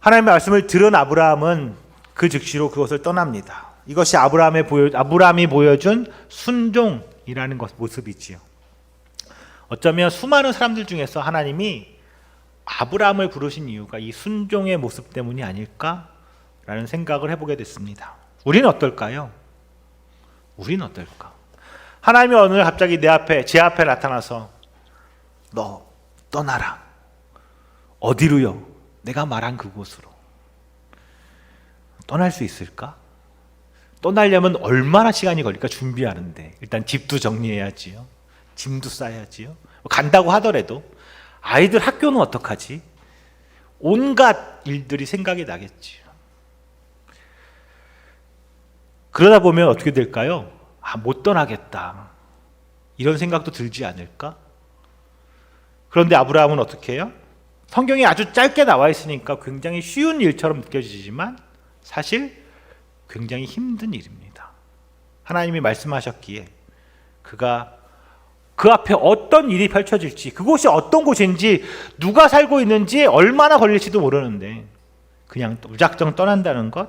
하나님의 말씀을 들은 아브라함은 그 즉시로 그것을 떠납니다. 이것이 아브라함이 보여준 순종이라는 모습이지요. 어쩌면 수많은 사람들 중에서 하나님이 아브라함을 부르신 이유가 이 순종의 모습 때문이 아닐까라는 생각을 해보게 됐습니다. 우리는 어떨까요? 우리는 어떨까? 하나님이 어느 날 갑자기 제 앞에 나타나서 너 떠나라. 어디로요? 내가 말한 그곳으로. 떠날 수 있을까? 떠나려면 얼마나 시간이 걸릴까? 준비하는데 일단 집도 정리해야지요. 짐도 싸야지요. 간다고 하더라도 아이들 학교는 어떡하지? 온갖 일들이 생각이 나겠지요. 그러다 보면 어떻게 될까요? 못 떠나겠다. 이런 생각도 들지 않을까? 그런데 아브라함은 어떻게 해요? 성경에 아주 짧게 나와 있으니까 굉장히 쉬운 일처럼 느껴지지만 사실 굉장히 힘든 일입니다. 하나님이 말씀하셨기에 그가 그 앞에 어떤 일이 펼쳐질지, 그곳이 어떤 곳인지, 누가 살고 있는지, 얼마나 걸릴지도 모르는데 그냥 무작정 떠난다는 것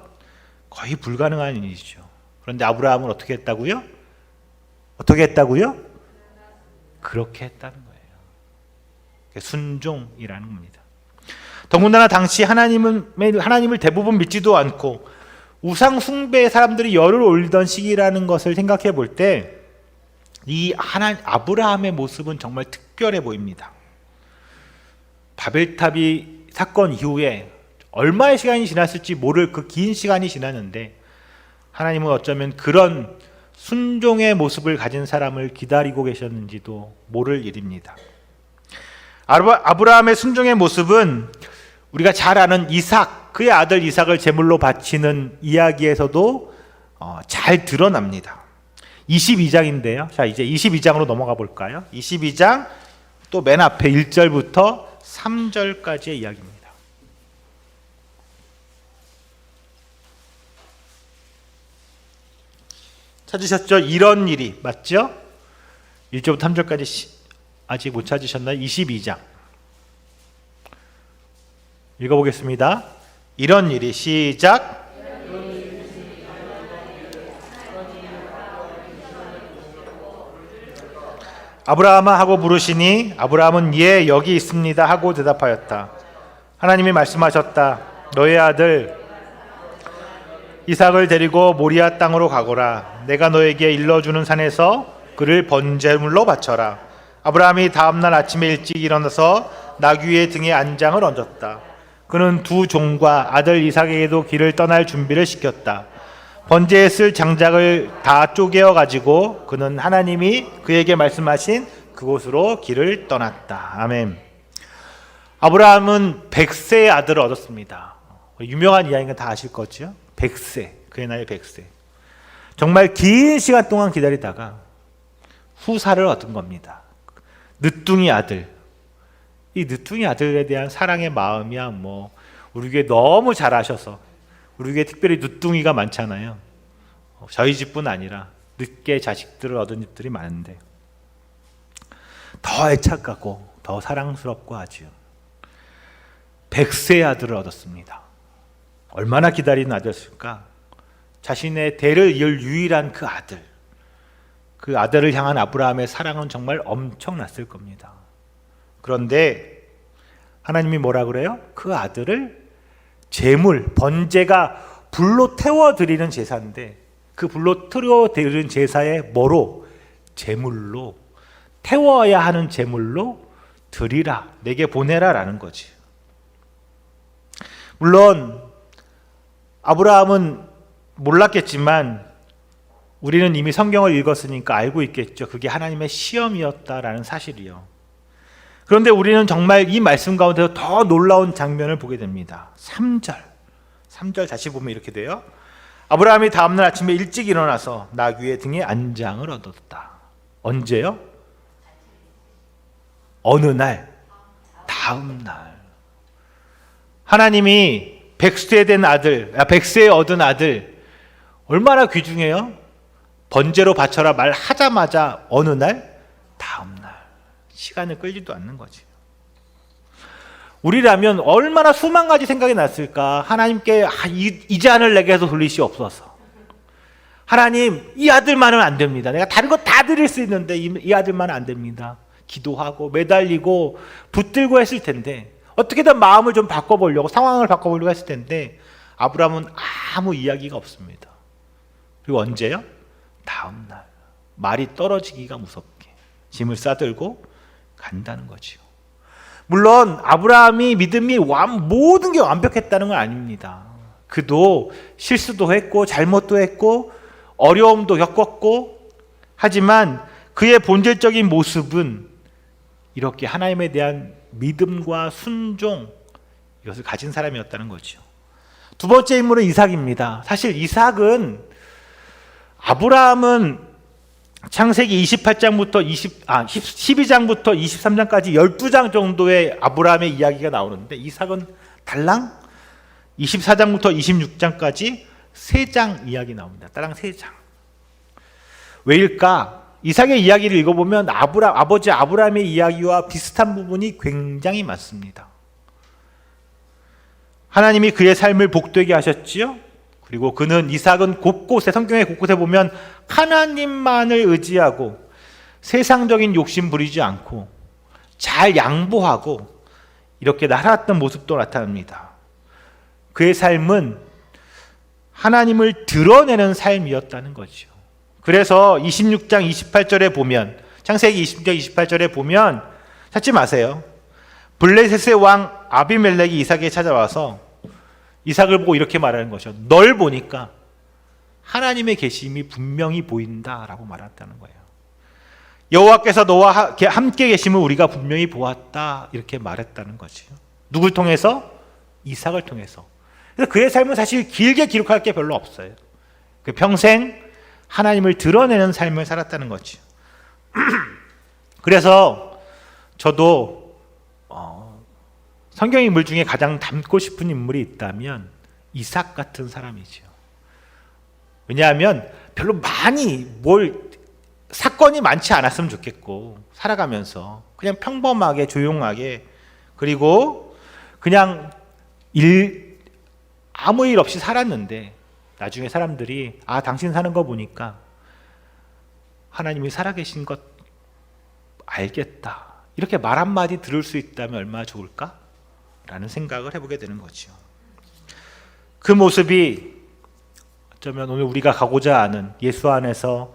거의 불가능한 일이죠. 그런데 아브라함은 어떻게 했다고요? 어떻게 했다고요? 그렇게 했다는 거예요. 순종이라는 겁니다. 더군다나 당시 하나님을 대부분 믿지도 않고 우상 숭배의 사람들이 열을 올리던 시기라는 것을 생각해 볼 때 이 아브라함의 모습은 정말 특별해 보입니다. 바벨탑이 사건 이후에 얼마의 시간이 지났을지 모를 그 긴 시간이 지났는데 하나님은 어쩌면 그런 순종의 모습을 가진 사람을 기다리고 계셨는지도 모를 일입니다. 아브라함의 순종의 모습은 우리가 잘 아는 이삭, 그의 아들 이삭을 제물로 바치는 이야기에서도 잘 드러납니다. 22장인데요. 자, 이제 22장으로 넘어가 볼까요? 22장 또 맨 앞에 1절부터 3절까지의 이야기입니다. 찾으셨죠? 이런 일이 맞죠? 1절부터 3절까지 아직 못 찾으셨나요? 22장 읽어보겠습니다. 이런 일이 시작. 아브라함아 하고 부르시니 아브라함은 예 여기 있습니다 하고 대답하였다. 하나님이 말씀하셨다. 너의 아들 이삭을 데리고 모리아 땅으로 가거라. 내가 너에게 일러주는 산에서 그를 번제물로 바쳐라. 아브라함이 다음날 아침에 일찍 일어나서 나귀의 등에 안장을 얹었다. 그는 두 종과 아들 이삭에게도 길을 떠날 준비를 시켰다. 번제에 쓸 장작을 다 쪼개어 가지고 그는 하나님이 그에게 말씀하신 그곳으로 길을 떠났다. 아멘. 아브라함은 100세의 아들을 얻었습니다. 유명한 이야기가 다 아실 거죠? 100세, 그의 나이 100세. 정말 긴 시간 동안 기다리다가 후사를 얻은 겁니다. 늦둥이 아들. 이 늦둥이 아들에 대한 사랑의 마음이야 우리 교회 너무 잘 아셔서 우리 교회 특별히 늦둥이가 많잖아요. 저희 집뿐 아니라 늦게 자식들을 얻은 집들이 많은데 더 애착하고 더 사랑스럽고 하지요. 100세의 아들을 얻었습니다. 얼마나 기다리는 아들일까? 자신의 대를 이을 유일한 그 아들을 향한 아브라함의 사랑은 정말 엄청났을 겁니다. 그런데 하나님이 뭐라 그래요? 그 아들을 번제가 불로 태워드리는 제사인데 그 불로 태워드리는 제사에 제물로 태워야 하는 제물로 드리라, 내게 보내라 라는 거지. 물론 아브라함은 몰랐겠지만 우리는 이미 성경을 읽었으니까 알고 있겠죠. 그게 하나님의 시험이었다라는 사실이요. 그런데 우리는 정말 이 말씀 가운데서 더 놀라운 장면을 보게 됩니다. 3절 다시 보면 이렇게 돼요. 아브라함이 다음날 아침에 일찍 일어나서 나귀의 등에 안장을 얻었다. 언제요? 어느 날? 다음 날. 하나님이 백수에 얻은 아들 얼마나 귀중해요? 번제로 바쳐라 말하자마자 어느 날? 다음 날. 시간을 끌지도 않는 거지. 우리라면 얼마나 수만 가지 생각이 났을까? 하나님께 이 잔을 내게 해서 돌리시옵소서. 하나님, 이 아들만은 안 됩니다. 내가 다른 거 다 드릴 수 있는데 이 아들만은 안 됩니다. 기도하고 매달리고 붙들고 했을 텐데, 어떻게든 마음을 좀 바꿔보려고, 상황을 바꿔보려고 했을 텐데 아브라함은 아무 이야기가 없습니다. 그리고 언제요? 다음 날. 말이 떨어지기가 무섭게 짐을 싸들고 간다는 거지요. 물론 아브라함이 믿음이 모든 게 완벽했다는 건 아닙니다. 그도 실수도 했고 잘못도 했고 어려움도 겪었고, 하지만 그의 본질적인 모습은 이렇게 하나님에 대한 믿음과 순종, 이것을 가진 사람이었다는 거죠. 두 번째 인물은 이삭입니다. 사실 이삭은, 아브라함은 창세기 28장부터 12장부터 23장까지 12장 정도의 아브라함의 이야기가 나오는데, 이삭은 달랑 24장부터 26장까지 3장 이야기 나옵니다. 따랑 3장. 왜일까? 이삭의 이야기를 읽어보면 아버지 아브라함의 이야기와 비슷한 부분이 굉장히 많습니다. 하나님이 그의 삶을 복되게 하셨지요. 그리고 이삭은 곳곳에, 성경의 곳곳에 보면 하나님만을 의지하고 세상적인 욕심 부리지 않고 잘 양보하고 이렇게 살았던 모습도 나타납니다. 그의 삶은 하나님을 드러내는 삶이었다는 거죠. 그래서 26장 28절에 보면, 창세기 26장 28절에 보면, 찾지 마세요. 블레셋의 왕 아비멜렉이 이삭에게 찾아와서 이삭을 보고 이렇게 말하는 것이죠. 널 보니까 하나님의 계심이 분명히 보인다라고 말했다는 거예요. 여호와께서 너와 함께 계심을 우리가 분명히 보았다, 이렇게 말했다는 거죠. 누굴 통해서? 이삭을 통해서. 그래서 그의 삶은 사실 길게 기록할 게 별로 없어요. 그 평생 하나님을 드러내는 삶을 살았다는 거죠. 그래서 저도 성경 인물 중에 가장 닮고 싶은 인물이 있다면 이삭 같은 사람이죠. 왜냐하면 별로 많이 사건이 많지 않았으면 좋겠고, 살아가면서 그냥 평범하게 조용하게, 그리고 그냥 아무 일 없이 살았는데 나중에 사람들이 당신 사는 거 보니까 하나님이 살아계신 것 알겠다, 이렇게 말 한마디 들을 수 있다면 얼마나 좋을까? 라는 생각을 해보게 되는 거죠. 그 모습이 어쩌면 오늘 우리가 가고자 하는 예수 안에서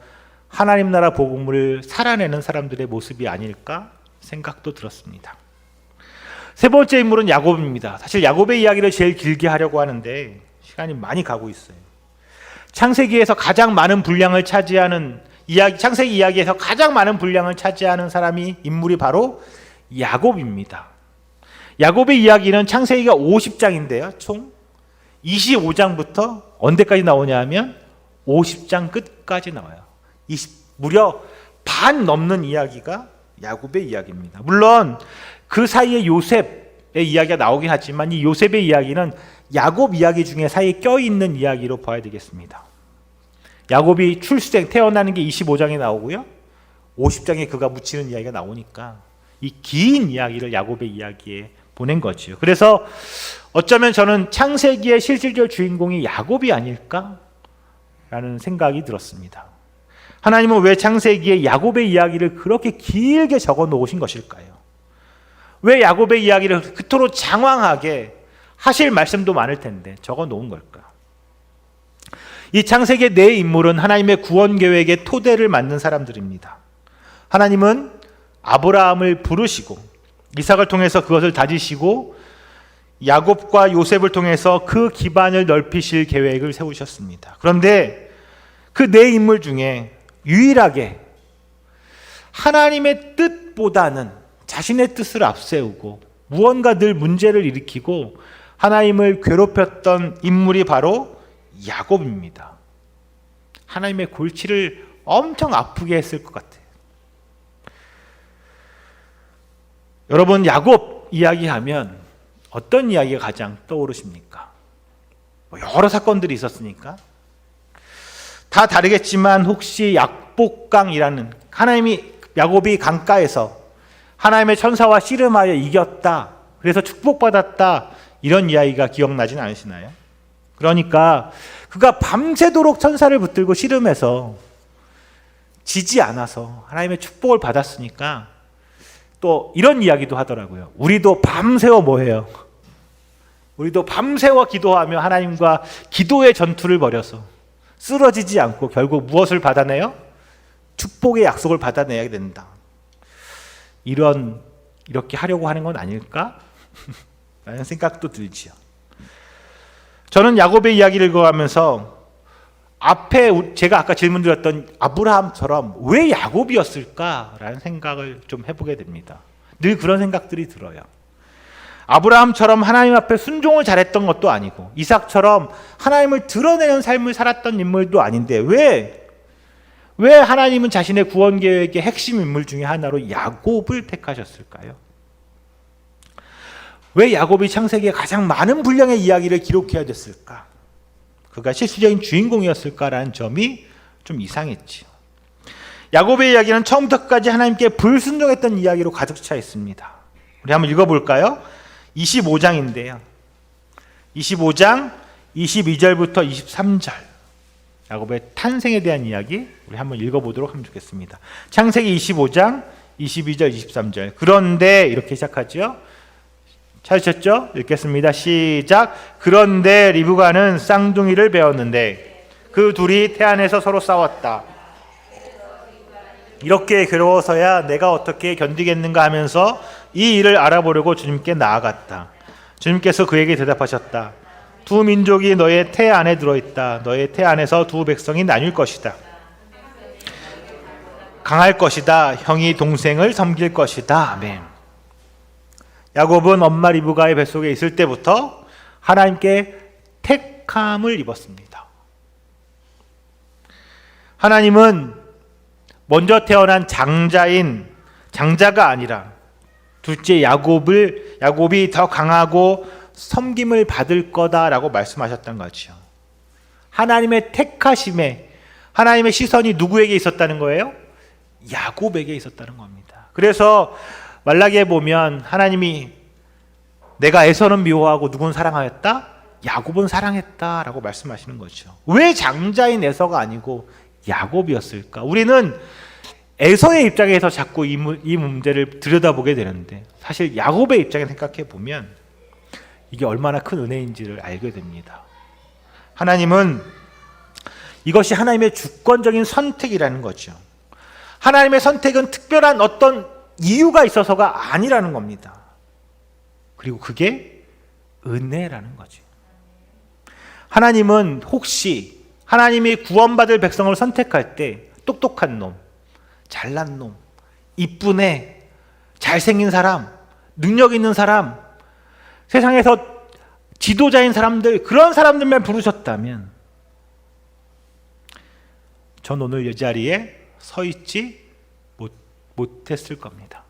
하나님 나라 복음을 살아내는 사람들의 모습이 아닐까 생각도 들었습니다. 세 번째 인물은 야곱입니다. 사실 야곱의 이야기를 제일 길게 하려고 하는데 시간이 많이 가고 있어요. 창세기에서 가장 많은 분량을 차지하는 창세기 이야기에서 가장 많은 분량을 차지하는 인물이 바로 야곱입니다. 야곱의 이야기는 창세기가 50장인데요. 총 25장부터 언제까지 나오냐 하면 50장 끝까지 나와요. 무려 반 넘는 이야기가 야곱의 이야기입니다. 물론 그 사이에 요셉의 이야기가 나오긴 하지만 이 요셉의 이야기는 야곱 이야기 중에 사이에 껴있는 이야기로 봐야 되겠습니다. 야곱이 태어나는 게 25장에 나오고요, 50장에 그가 묻히는 이야기가 나오니까 이 긴 이야기를 야곱의 이야기에 보낸 거죠. 그래서 어쩌면 저는 창세기의 실질적 주인공이 야곱이 아닐까라는 생각이 들었습니다. 하나님은 왜 창세기에 야곱의 이야기를 그렇게 길게 적어 놓으신 것일까요? 왜 야곱의 이야기를 그토록 장황하게 하실 말씀도 많을 텐데 적어 놓은 걸까? 이 창세기의 네 인물은 하나님의 구원 계획의 토대를 만든 사람들입니다. 하나님은 아브라함을 부르시고 이삭을 통해서 그것을 다지시고 야곱과 요셉을 통해서 그 기반을 넓히실 계획을 세우셨습니다. 그런데 그 네 인물 중에 유일하게 하나님의 뜻보다는 자신의 뜻을 앞세우고 무언가 늘 문제를 일으키고 하나님을 괴롭혔던 인물이 바로 야곱입니다. 하나님의 골치를 엄청 아프게 했을 것 같아요. 여러분, 야곱 이야기하면 어떤 이야기가 가장 떠오르십니까? 여러 사건들이 있었으니까 다 다르겠지만 혹시 약복강이라는, 야곱이 강가에서 하나님의 천사와 씨름하여 이겼다, 그래서 축복받았다, 이런 이야기가 기억나진 않으시나요? 그러니까 그가 밤새도록 천사를 붙들고 씨름해서 지지 않아서 하나님의 축복을 받았으니까 또 이런 이야기도 하더라고요. 우리도 밤새워 뭐해요? 우리도 밤새워 기도하며 하나님과 기도의 전투를 벌여서 쓰러지지 않고 결국 무엇을 받아내요? 축복의 약속을 받아내야 된다. 이렇게 하려고 하는 건 아닐까? 라는 생각도 들지요. 저는 야곱의 이야기를 읽어가면서 앞에 제가 아까 질문드렸던 아브라함처럼 왜 야곱이었을까라는 생각을 좀 해보게 됩니다. 늘 그런 생각들이 들어요. 아브라함처럼 하나님 앞에 순종을 잘했던 것도 아니고, 이삭처럼 하나님을 드러내는 삶을 살았던 인물도 아닌데 왜 하나님은 자신의 구원 계획의 핵심 인물 중에 하나로 야곱을 택하셨을까요? 왜 야곱이 창세기에 가장 많은 분량의 이야기를 기록해야 됐을까? 그가 실질적인 주인공이었을까라는 점이 좀 이상했지요. 야곱의 이야기는 처음부터 끝까지 하나님께 불순종했던 이야기로 가득 차 있습니다. 우리 한번 읽어볼까요? 25장인데요. 25장 22절부터 23절. 야곱의 탄생에 대한 이야기 우리 한번 읽어보도록 하면 좋겠습니다. 창세기 25장 22절 23절. 그런데 이렇게 시작하죠. 찾으셨죠? 읽겠습니다. 시작. 그런데 리브가는 쌍둥이를 배웠는데 그 둘이 태안에서 서로 싸웠다. 이렇게 괴로워서야 내가 어떻게 견디겠는가 하면서 이 일을 알아보려고 주님께 나아갔다. 주님께서 그에게 대답하셨다. 두 민족이 너의 태 안에 들어있다. 너의 태 안에서 두 백성이 나뉠 것이다. 강할 것이다. 형이 동생을 섬길 것이다. 아멘. 야곱은 엄마 리브가의 뱃속에 있을 때부터 하나님께 택함을 입었습니다. 하나님은 먼저 태어난 장자가 아니라 둘째 야곱이 더 강하고 섬김을 받을 거다라고 말씀하셨던 거죠. 하나님의 택하심에 하나님의 시선이 누구에게 있었다는 거예요? 야곱에게 있었다는 겁니다. 그래서 말라기에 보면 하나님이 내가 에서는 미워하고 누군 사랑하였다? 야곱은 사랑했다라고 말씀하시는 거죠. 왜 장자인 에서가 아니고 야곱이었을까? 우리는 에서의 입장에서 자꾸 이 문제를 들여다보게 되는데 사실 야곱의 입장에 생각해 보면 이게 얼마나 큰 은혜인지를 알게 됩니다. 하나님은 이것이 하나님의 주권적인 선택이라는 거죠. 하나님의 선택은 특별한 어떤 이유가 있어서가 아니라는 겁니다. 그리고 그게 은혜라는 거죠. 하나님은 혹시 하나님이 구원받을 백성을 선택할 때 똑똑한 놈, 잘난 놈, 이쁜 애, 잘생긴 사람, 능력 있는 사람, 세상에서 지도자인 사람들, 그런 사람들만 부르셨다면 전 오늘 이 자리에 서 있지 못했을 겁니다.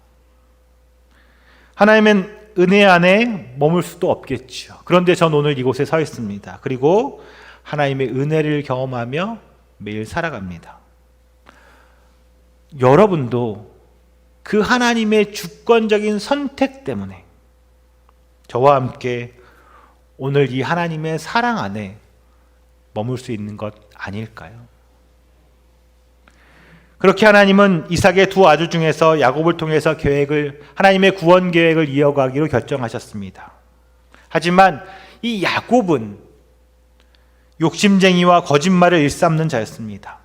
하나님은 은혜 안에 머물 수도 없겠죠. 그런데 전 오늘 이곳에 서 있습니다. 그리고 하나님의 은혜를 경험하며 매일 살아갑니다. 여러분도 그 하나님의 주권적인 선택 때문에 저와 함께 오늘 이 하나님의 사랑 안에 머물 수 있는 것 아닐까요? 그렇게 하나님은 이삭의 두 아들 중에서 야곱을 통해서 하나님의 구원 계획을 이어가기로 결정하셨습니다. 하지만 이 야곱은 욕심쟁이와 거짓말을 일삼는 자였습니다.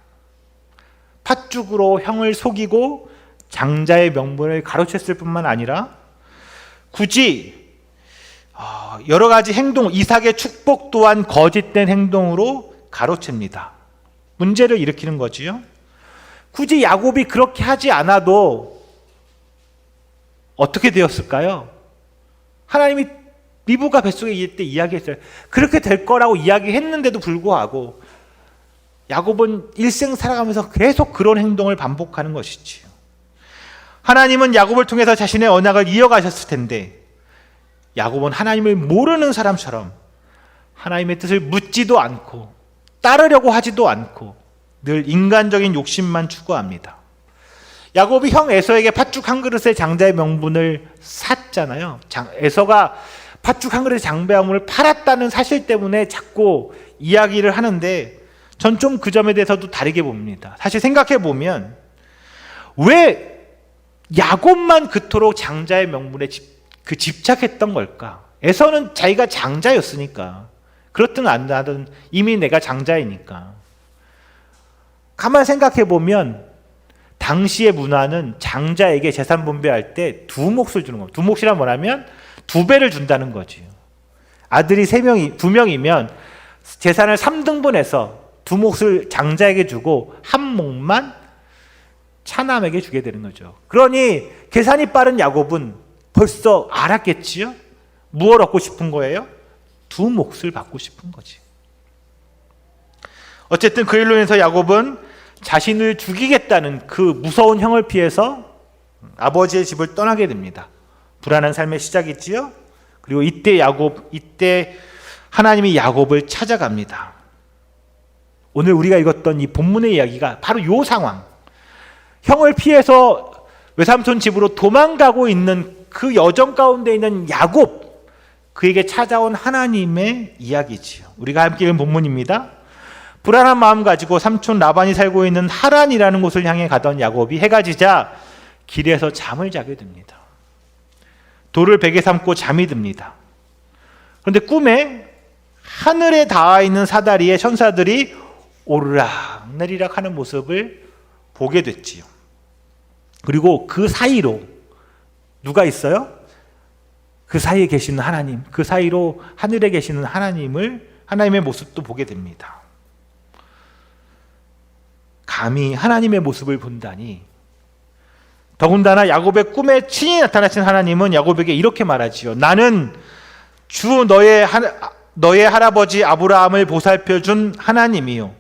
팥죽으로 형을 속이고 장자의 명분을 가로챘을 뿐만 아니라 굳이 여러 가지 행동, 이삭의 축복 또한 거짓된 행동으로 가로챕니다. 문제를 일으키는 거지요. 굳이 야곱이 그렇게 하지 않아도 어떻게 되었을까요? 하나님이 리브가 뱃속에 있을 때 이야기했어요. 그렇게 될 거라고 이야기했는데도 불구하고 야곱은 일생 살아가면서 계속 그런 행동을 반복하는 것이지요. 하나님은 야곱을 통해서 자신의 언약을 이어가셨을 텐데 야곱은 하나님을 모르는 사람처럼 하나님의 뜻을 묻지도 않고 따르려고 하지도 않고 늘 인간적인 욕심만 추구합니다. 야곱이 형 에서에게 팥죽 한 그릇의 장자의 명분을 샀잖아요. 에서가 팥죽 한 그릇의 장자의 명분을 팔았다는 사실 때문에 자꾸 이야기를 하는데 전 좀 그 점에 대해서도 다르게 봅니다. 사실 생각해 보면 왜 야곱만 그토록 장자의 명분에 집착했던 걸까? 에서는 자기가 장자였으니까, 그렇든 안 하든 이미 내가 장자이니까. 가만 생각해 보면 당시의 문화는 장자에게 재산 분배할 때 두 몫을 주는 겁니다. 두 몫이란 뭐냐면 두 배를 준다는 거지요. 아들이 2명이면 재산을 3등분해서 두 몫을 장자에게 주고 한 몫만 차남에게 주게 되는 거죠. 그러니 계산이 빠른 야곱은 벌써 알았겠지요? 무엇을 얻고 싶은 거예요? 두 몫을 받고 싶은 거지. 어쨌든 그 일로 인해서 야곱은 자신을 죽이겠다는 그 무서운 형을 피해서 아버지의 집을 떠나게 됩니다. 불안한 삶의 시작이지요. 그리고 이때 하나님이 야곱을 찾아갑니다. 오늘 우리가 읽었던 이 본문의 이야기가 바로 이 상황, 형을 피해서 외삼촌 집으로 도망가고 있는 그 여정 가운데 있는 야곱, 그에게 찾아온 하나님의 이야기지요. 우리가 함께 읽은 본문입니다. 불안한 마음 가지고 삼촌 라반이 살고 있는 하란이라는 곳을 향해 가던 야곱이 해가 지자 길에서 잠을 자게 됩니다. 돌을 베개 삼고 잠이 듭니다. 그런데 꿈에 하늘에 닿아 있는 사다리에 천사들이 오르락 내리락 하는 모습을 보게 됐지요. 그리고 그 사이로 누가 있어요? 그 사이에 계시는 하나님, 그 사이로 하늘에 계시는 하나님의 모습도 보게 됩니다. 감히 하나님의 모습을 본다니. 더군다나 야곱의 꿈에 친히 나타나신 하나님은 야곱에게 이렇게 말하지요. 나는 주 너의 할아버지 아브라함을 보살펴준 하나님이요,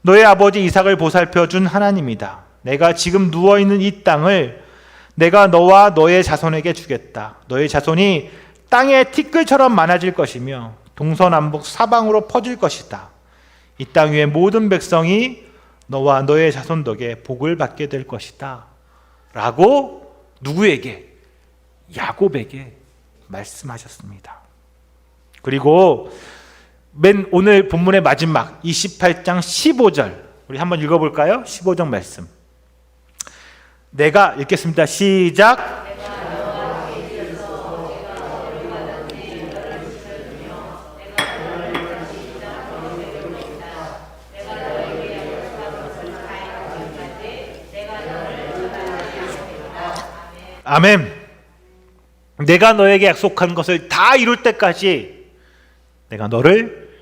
너의 아버지 이삭을 보살펴준 하나님이다. 내가 지금 누워있는 이 땅을 내가 너와 너의 자손에게 주겠다. 너의 자손이 땅의 티끌처럼 많아질 것이며 동서남북 사방으로 퍼질 것이다. 이 땅 위의 모든 백성이 너와 너의 자손 덕에 복을 받게 될 것이다. 라고 누구에게? 야곱에게 말씀하셨습니다. 그리고 오늘 본문의 마지막 28장 15절 우리 한번 읽어볼까요? 15절 말씀 내가 읽겠습니다. 시작. 아멘. 내가 너에게 약속한 것을 다 이룰 때까지 내가 너를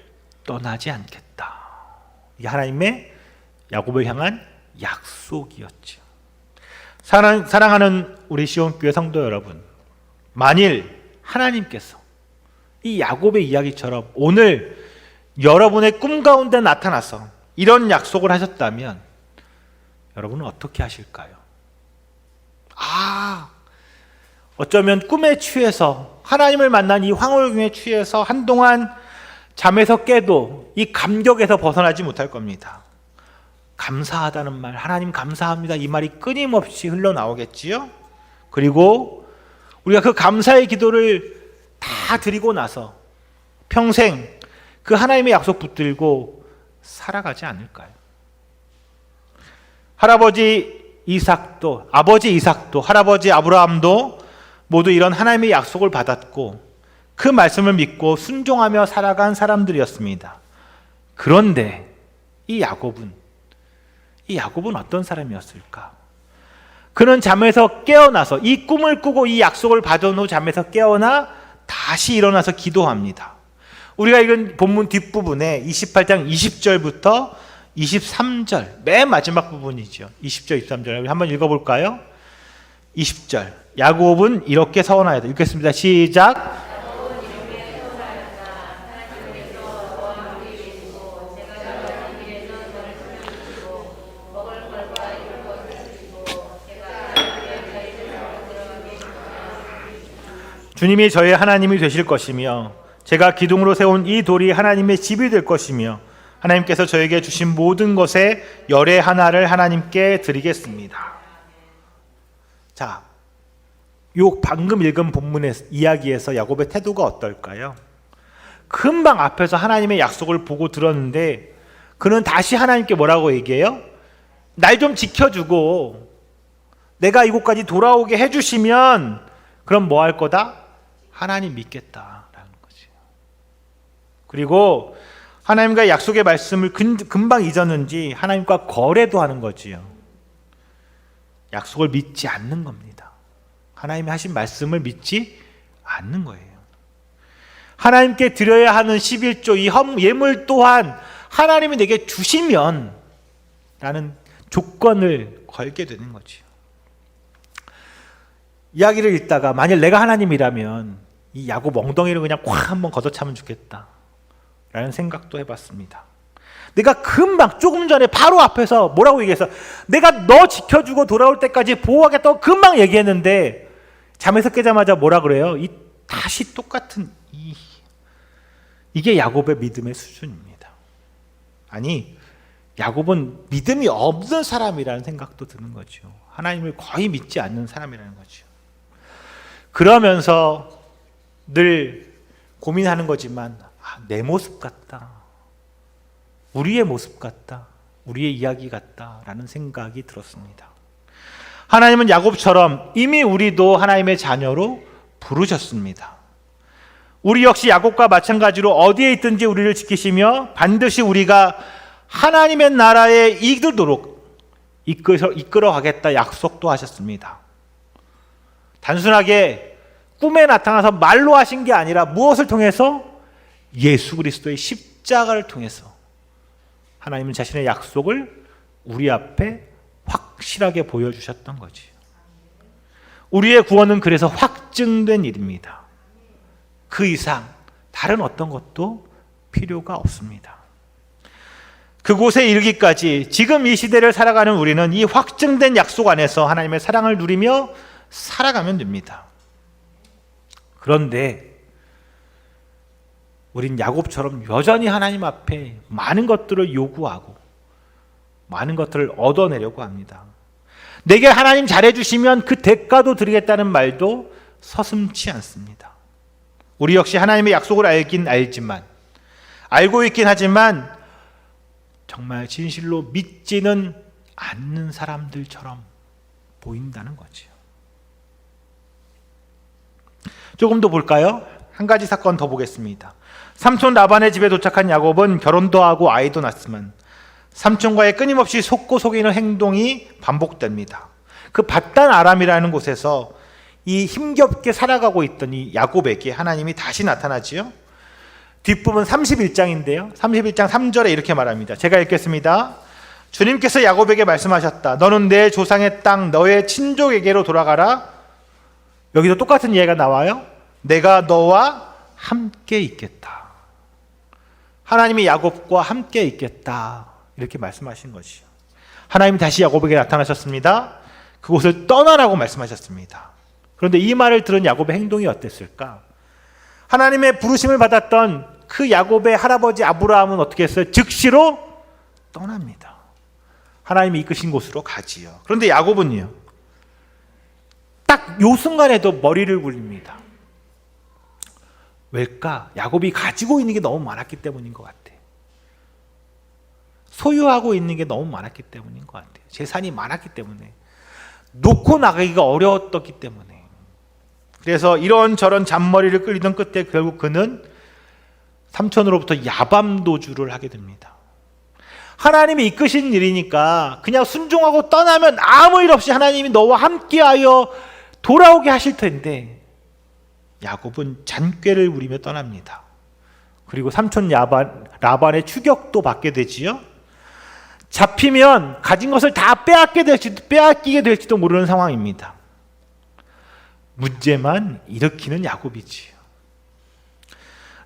떠나지 않겠다. 이 하나님의 야곱을 향한 약속이었죠. 사랑하는 우리 시온교회 성도 여러분, 만일 하나님께서 이 야곱의 이야기처럼 오늘 여러분의 꿈 가운데 나타나서 이런 약속을 하셨다면 여러분은 어떻게 하실까요? 어쩌면 꿈에 취해서 하나님을 만난 이 황홀경에 취해서 한동안 잠에서 깨도 이 감격에서 벗어나지 못할 겁니다. 감사하다는 말, 하나님 감사합니다, 이 말이 끊임없이 흘러나오겠지요. 그리고 우리가 그 감사의 기도를 다 드리고 나서 평생 그 하나님의 약속 붙들고 살아가지 않을까요? 아버지 이삭도, 할아버지 아브라함도 모두 이런 하나님의 약속을 받았고 그 말씀을 믿고 순종하며 살아간 사람들이었습니다. 그런데 이 야곱은 어떤 사람이었을까? 그는 잠에서 깨어나서 이 꿈을 꾸고 이 약속을 받은 후 잠에서 깨어나 다시 일어나서 기도합니다. 우리가 읽은 본문 뒷부분에 28장 20절부터 23절 맨 마지막 부분이죠. 20절 23절 우리 한번 읽어볼까요? 20절 야곱은 이렇게 서원하였다. 읽겠습니다. 시작. 주님이 저의 하나님이 되실 것이며 제가 기둥으로 세운 이 돌이 하나님의 집이 될 것이며 하나님께서 저에게 주신 모든 것의 열의 하나를 하나님께 드리겠습니다. 자, 요 방금 읽은 본문의 이야기에서 야곱의 태도가 어떨까요? 금방 앞에서 하나님의 약속을 보고 들었는데 그는 다시 하나님께 뭐라고 얘기해요? 날 좀 지켜주고 내가 이곳까지 돌아오게 해주시면 그럼 뭐 할 거다? 하나님 믿겠다라는 거지. 그리고 하나님과 약속의 말씀을 금방 잊었는지 하나님과 거래도 하는 거지요. 약속을 믿지 않는 겁니다. 하나님이 하신 말씀을 믿지 않는 거예요. 하나님께 드려야 하는 11조 이 예물 또한 하나님이 내게 주시면 라는 조건을 걸게 되는 거지요. 이야기를 읽다가 만일 내가 하나님이라면 이 야곱 엉덩이를 그냥 콱 한번 걷어차면 좋겠다 라는 생각도 해봤습니다. 내가 금방 조금 전에 바로 앞에서 뭐라고 얘기해서 내가 너 지켜주고 돌아올 때까지 보호하겠다고 금방 얘기했는데 잠에서 깨자마자 뭐라 그래요? 다시 똑같은 이게 야곱의 믿음의 수준입니다. 아니 야곱은 믿음이 없는 사람이라는 생각도 드는 거죠. 하나님을 거의 믿지 않는 사람이라는 거죠. 그러면서 늘 고민하는 거지만 내 모습 같다. 우리의 모습 같다. 우리의 이야기 같다라는 생각이 들었습니다. 하나님은 야곱처럼 이미 우리도 하나님의 자녀로 부르셨습니다. 우리 역시 야곱과 마찬가지로 어디에 있든지 우리를 지키시며 반드시 우리가 하나님의 나라에 이르도록 이끌어 가겠다 약속도 하셨습니다. 단순하게 꿈에 나타나서 말로 하신 게 아니라 무엇을 통해서? 예수 그리스도의 십자가를 통해서 하나님은 자신의 약속을 우리 앞에 확실하게 보여주셨던 거지. 우리의 구원은 그래서 확증된 일입니다. 그 이상 다른 어떤 것도 필요가 없습니다. 그곳에 이르기까지 지금 이 시대를 살아가는 우리는 이 확증된 약속 안에서 하나님의 사랑을 누리며 살아가면 됩니다. 그런데 우린 야곱처럼 여전히 하나님 앞에 많은 것들을 요구하고 많은 것들을 얻어내려고 합니다. 내게 하나님 잘해주시면 그 대가도 드리겠다는 말도 서슴지 않습니다. 우리 역시 하나님의 약속을 알긴 알지만 알고 있긴 하지만 정말 진실로 믿지는 않는 사람들처럼 보인다는 거죠. 조금 더 볼까요? 한 가지 사건 더 보겠습니다. 삼촌 라반의 집에 도착한 야곱은 결혼도 하고 아이도 낳았지만 삼촌과의 끊임없이 속고 속이는 행동이 반복됩니다. 그 밧단 아람이라는 곳에서 이 힘겹게 살아가고 있던 이 야곱에게 하나님이 다시 나타나지요. 뒷부분 31장인데요. 31장 3절에 이렇게 말합니다. 제가 읽겠습니다. 주님께서 야곱에게 말씀하셨다. 너는 내 조상의 땅 너의 친족에게로 돌아가라. 여기도 똑같은 이야기가 나와요. 내가 너와 함께 있겠다. 하나님이 야곱과 함께 있겠다. 이렇게 말씀하신 것이요. 하나님이 다시 야곱에게 나타나셨습니다. 그곳을 떠나라고 말씀하셨습니다. 그런데 이 말을 들은 야곱의 행동이 어땠을까? 하나님의 부르심을 받았던 그 야곱의 할아버지 아브라함은 어떻게 했어요? 즉시로 떠납니다. 하나님이 이끄신 곳으로 가지요. 그런데 야곱은요, 딱 요 순간에도 머리를 굴립니다. 왜일까? 야곱이 가지고 있는 게 너무 많았기 때문인 것 같아요. 소유하고 있는 게 너무 많았기 때문인 것 같아요. 재산이 많았기 때문에. 놓고 나가기가 어려웠기 때문에. 그래서 이런저런 잔머리를 끌리던 끝에 결국 그는 삼촌으로부터 야밤도주를 하게 됩니다. 하나님이 이끄신 일이니까 그냥 순종하고 떠나면 아무 일 없이 하나님이 너와 함께하여 돌아오게 하실 텐데 야곱은 잔꾀를 부리며 떠납니다. 그리고 삼촌 라반의 추격도 받게 되지요. 잡히면 가진 것을 다 빼앗기게 될지도 모르는 상황입니다. 문제만 일으키는 야곱이지요.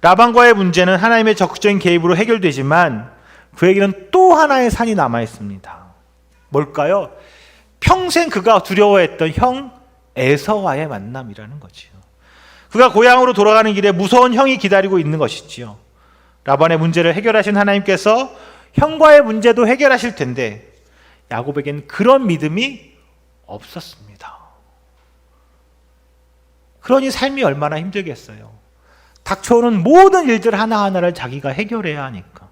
라반과의 문제는 하나님의 적극적인 개입으로 해결되지만 그에게는 또 하나의 산이 남아 있습니다. 뭘까요? 평생 그가 두려워했던 형 에서와의 만남이라는 거지요. 그가 고향으로 돌아가는 길에 무서운 형이 기다리고 있는 것이지요. 라반의 문제를 해결하신 하나님께서 형과의 문제도 해결하실 텐데 야곱에겐 그런 믿음이 없었습니다. 그러니 삶이 얼마나 힘들겠어요. 닥쳐오는 모든 일들 하나하나를 자기가 해결해야 하니까.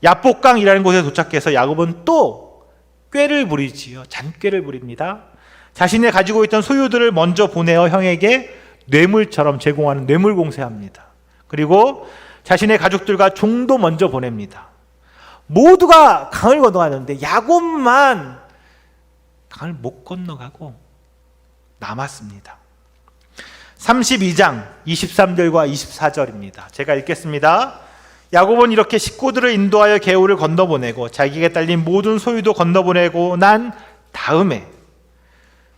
야복강이라는 곳에 도착해서 야곱은 또 꾀를 부리지요. 잔꾀를 부립니다. 자신이 가지고 있던 소유들을 먼저 보내어 형에게 뇌물처럼 제공하는 뇌물 공세합니다. 그리고 자신의 가족들과 종도 먼저 보냅니다. 모두가 강을 건너가는데 야곱만 강을 못 건너가고 남았습니다. 32장 23절과 24절입니다. 제가 읽겠습니다. 야곱은 이렇게 식구들을 인도하여 개울을 건너보내고 자기에게 딸린 모든 소유도 건너보내고 난 다음에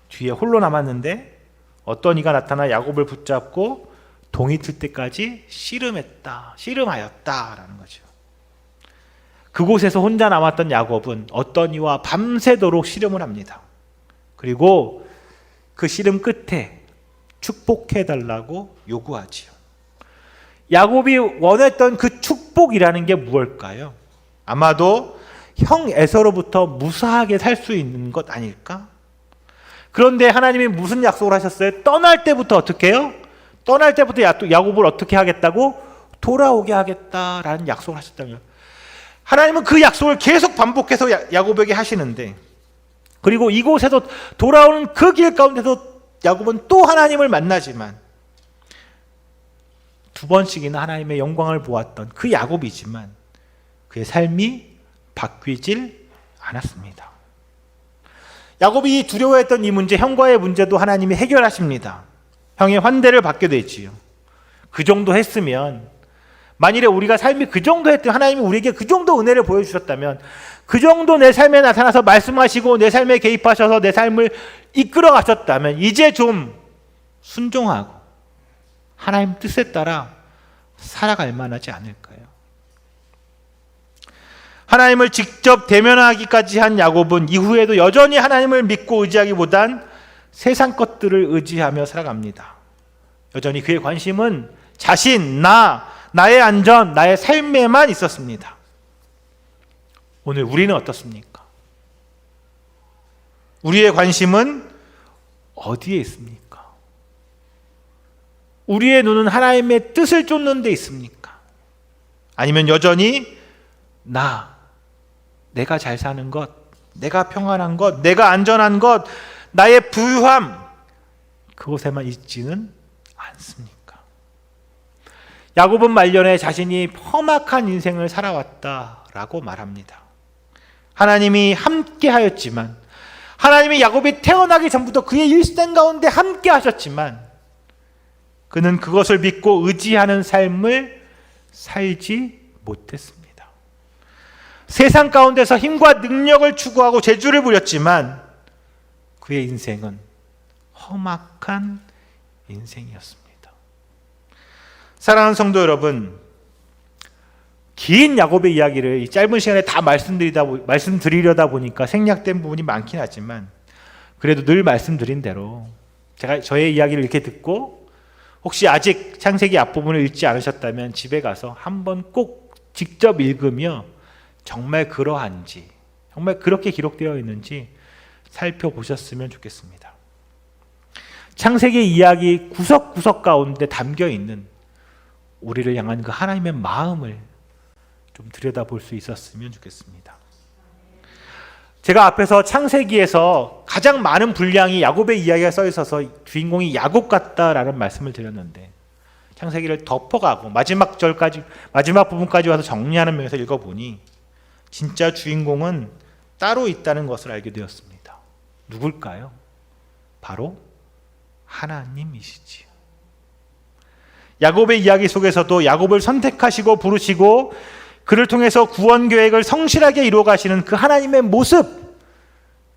뒤에 홀로 남았는데 어떤 이가 나타나 야곱을 붙잡고 동이 틀 때까지 씨름하였다라는 거죠. 그곳에서 혼자 남았던 야곱은 어떤 이와 밤새도록 씨름을 합니다. 그리고 그 씨름 끝에 축복해달라고 요구하지요. 야곱이 원했던 그 축복이라는 게 무엇일까요? 아마도 형 에서로부터 무사하게 살 수 있는 것 아닐까? 그런데 하나님이 무슨 약속을 하셨어요? 떠날 때부터 어떻게 해요? 떠날 때부터 야곱을 어떻게 하겠다고? 돌아오게 하겠다라는 약속을 하셨다고요. 하나님은 그 약속을 계속 반복해서 야곱에게 하시는데, 그리고 이곳에서 돌아오는 그 길 가운데서 야곱은 또 하나님을 만나지만 두 번씩이나 하나님의 영광을 보았던 그 야곱이지만 그의 삶이 바뀌질 않았습니다. 야곱이 두려워했던 이 문제, 형과의 문제도 하나님이 해결하십니다. 형의 환대를 받게 되지요. 그 정도 했으면, 만일에 우리가 삶이 그 정도 했다면, 하나님이 우리에게 그 정도 은혜를 보여주셨다면, 그 정도 내 삶에 나타나서 말씀하시고 내 삶에 개입하셔서 내 삶을 이끌어 가셨다면 이제 좀 순종하고 하나님 뜻에 따라 살아갈 만하지 않을까요? 하나님을 직접 대면하기까지 한 야곱은 이후에도 여전히 하나님을 믿고 의지하기보단 세상 것들을 의지하며 살아갑니다. 여전히 그의 관심은 자신, 나의 안전, 나의 삶에만 있었습니다. 오늘 우리는 어떻습니까? 우리의 관심은 어디에 있습니까? 우리의 눈은 하나님의 뜻을 쫓는 데 있습니까? 아니면 여전히 내가 잘 사는 것, 내가 평안한 것, 내가 안전한 것, 나의 부유함, 그곳에만 있지는 않습니까? 야곱은 말년에 자신이 험악한 인생을 살아왔다라고 말합니다. 하나님이 함께 하였지만, 하나님이 야곱이 태어나기 전부터 그의 일생 가운데 함께 하셨지만 그는 그것을 믿고 의지하는 삶을 살지 못했습니다. 세상 가운데서 힘과 능력을 추구하고 재주를 부렸지만 그의 인생은 험악한 인생이었습니다. 사랑하는 성도 여러분, 긴 야곱의 이야기를 이 짧은 시간에 다 말씀드리려다 보니까 생략된 부분이 많긴 하지만 그래도 늘 말씀드린 대로 제가 저의 이야기를 이렇게 듣고 혹시 아직 창세기 앞부분을 읽지 않으셨다면 집에 가서 한번 꼭 직접 읽으며 정말 그러한지, 정말 그렇게 기록되어 있는지 살펴보셨으면 좋겠습니다. 창세기 이야기 구석구석 가운데 담겨 있는 우리를 향한 그 하나님의 마음을 좀 들여다볼 수 있었으면 좋겠습니다. 제가 앞에서 창세기에서 가장 많은 분량이 야곱의 이야기가 써 있어서 주인공이 야곱 같다라는 말씀을 드렸는데, 창세기를 덮어가고 마지막 부분까지 와서 정리하는 면에서 읽어보니 진짜 주인공은 따로 있다는 것을 알게 되었습니다. 누굴까요? 바로 하나님이시지요. 야곱의 이야기 속에서도 야곱을 선택하시고 부르시고 그를 통해서 구원 계획을 성실하게 이루어 가시는 그 하나님의 모습,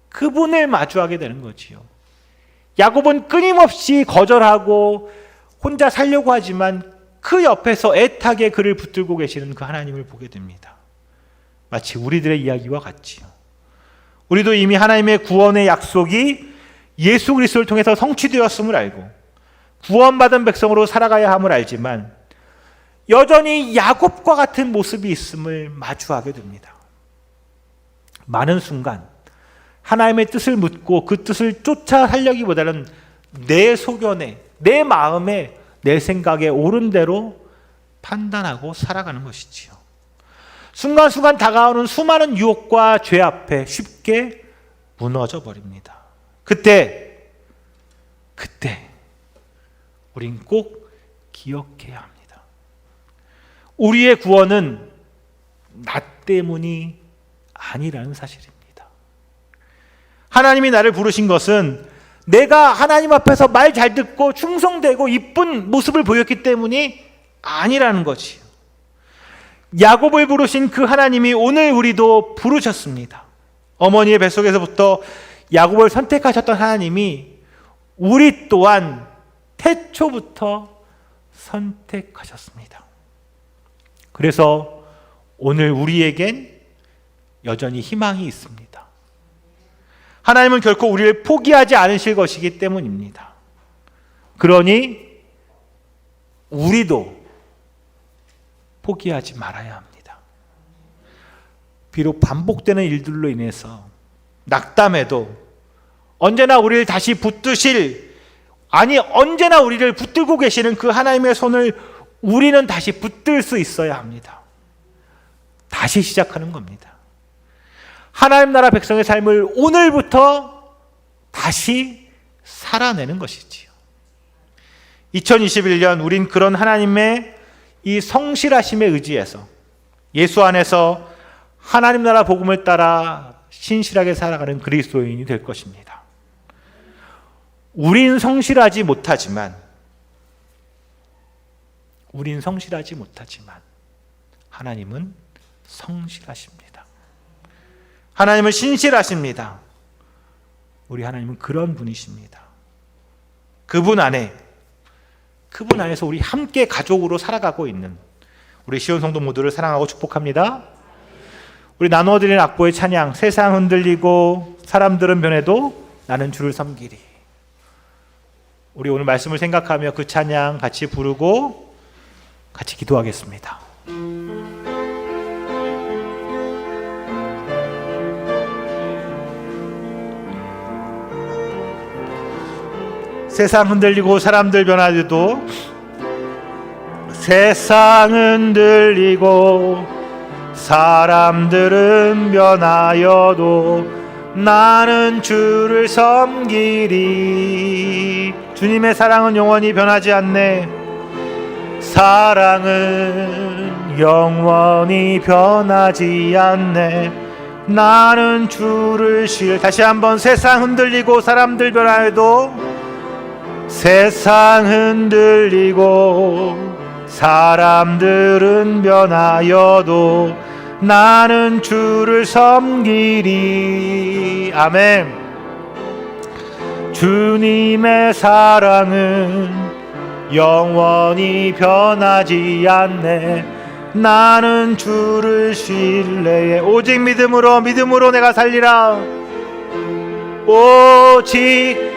그분을 마주하게 되는 거지요. 야곱은 끊임없이 거절하고 혼자 살려고 하지만 그 옆에서 애타게 그를 붙들고 계시는 그 하나님을 보게 됩니다. 마치 우리들의 이야기와 같지요. 우리도 이미 하나님의 구원의 약속이 예수 그리스도를 통해서 성취되었음을 알고 구원받은 백성으로 살아가야 함을 알지만 여전히 야곱과 같은 모습이 있음을 마주하게 됩니다. 많은 순간 하나님의 뜻을 묻고 그 뜻을 쫓아 살려기보다는 내 소견에, 내 마음에, 내 생각에 옳은 대로 판단하고 살아가는 것이지요. 순간순간 다가오는 수많은 유혹과 죄 앞에 쉽게 무너져 버립니다. 그때 우린 꼭 기억해야 합니다. 우리의 구원은 나 때문이 아니라는 사실입니다. 하나님이 나를 부르신 것은 내가 하나님 앞에서 말 잘 듣고 충성되고 이쁜 모습을 보였기 때문이 아니라는 거지요. 야곱을 부르신 그 하나님이 오늘 우리도 부르셨습니다. 어머니의 뱃속에서부터 야곱을 선택하셨던 하나님이 우리 또한 태초부터 선택하셨습니다. 그래서 오늘 우리에겐 여전히 희망이 있습니다. 하나님은 결코 우리를 포기하지 않으실 것이기 때문입니다. 그러니 우리도 포기하지 말아야 합니다. 비록 반복되는 일들로 인해서 낙담해도 언제나 우리를 다시 붙드실, 아니 언제나 우리를 붙들고 계시는 그 하나님의 손을 우리는 다시 붙들 수 있어야 합니다. 다시 시작하는 겁니다. 하나님 나라 백성의 삶을 오늘부터 다시 살아내는 것이지요. 2021년 우린 그런 하나님의 이 성실하심에 의지해서 예수 안에서 하나님 나라 복음을 따라 신실하게 살아가는 그리스도인이 될 것입니다. 우린 성실하지 못하지만 하나님은 성실하십니다. 하나님은 신실하십니다. 우리 하나님은 그런 분이십니다. 그분 안에서 우리 함께 가족으로 살아가고 있는 우리 시온 성도 모두를 사랑하고 축복합니다. 우리 나누어드리는 악보의 찬양, 세상 흔들리고 사람들은 변해도 나는 주를 섬기리. 우리 오늘 말씀을 생각하며 그 찬양 같이 부르고 같이 기도하겠습니다. 세상 흔들리고 사람들 변하여도, 세상 흔들리고 사람들은 변하여도 나는 주를 섬기리. 주님의 사랑은 영원히 변하지 않네. 사랑은 영원히 변하지 않네. 나는 주를 다시 한번. 세상 흔들리고 사람들 변하여도, 세상 흔들리고 사람들은 변하여도 나는 주를 섬기리. 아멘. 주님의 사랑은 영원히 변하지 않네. 나는 주를 신뢰해. 오직 믿음으로 내가 살리라. 오직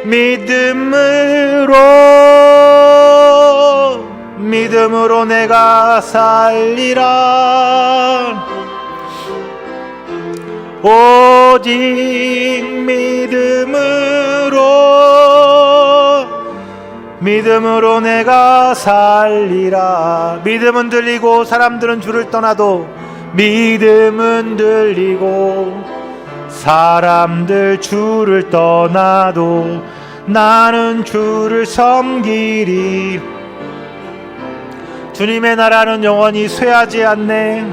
믿음으로 내가 살리라. 오직 믿음으로 내가 살리라. 믿음은 들리고 사람들은 주를 떠나도, 믿음은 들리고 사람들 주를 떠나도 나는 주를 섬기리. 주님의 나라는 영원히 쇠하지 않네.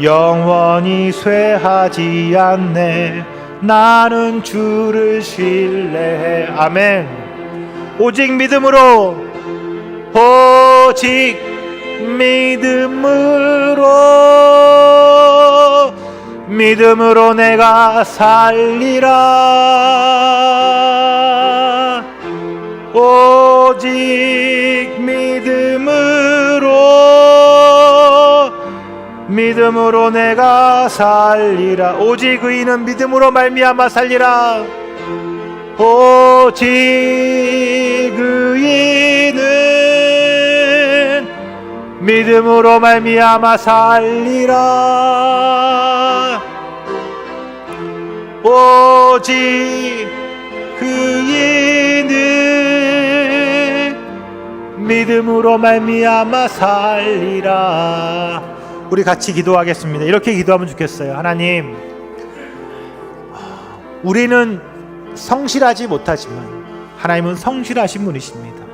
영원히 쇠하지 않네. 나는 주를 신뢰해. 아멘. 오직 믿음으로 내가 살리라. 오직 믿음으로 내가 살리라. 오직 의인은 믿음으로 말미암아 살리라. 오직 의인은 믿음으로 말미암아 살리라. 오직 의인은 믿음으로 말미암아 살리라. 우리 같이 기도하겠습니다. 이렇게 기도하면 좋겠어요. 하나님, 우리는 성실하지 못하지만 하나님은 성실하신 분이십니다.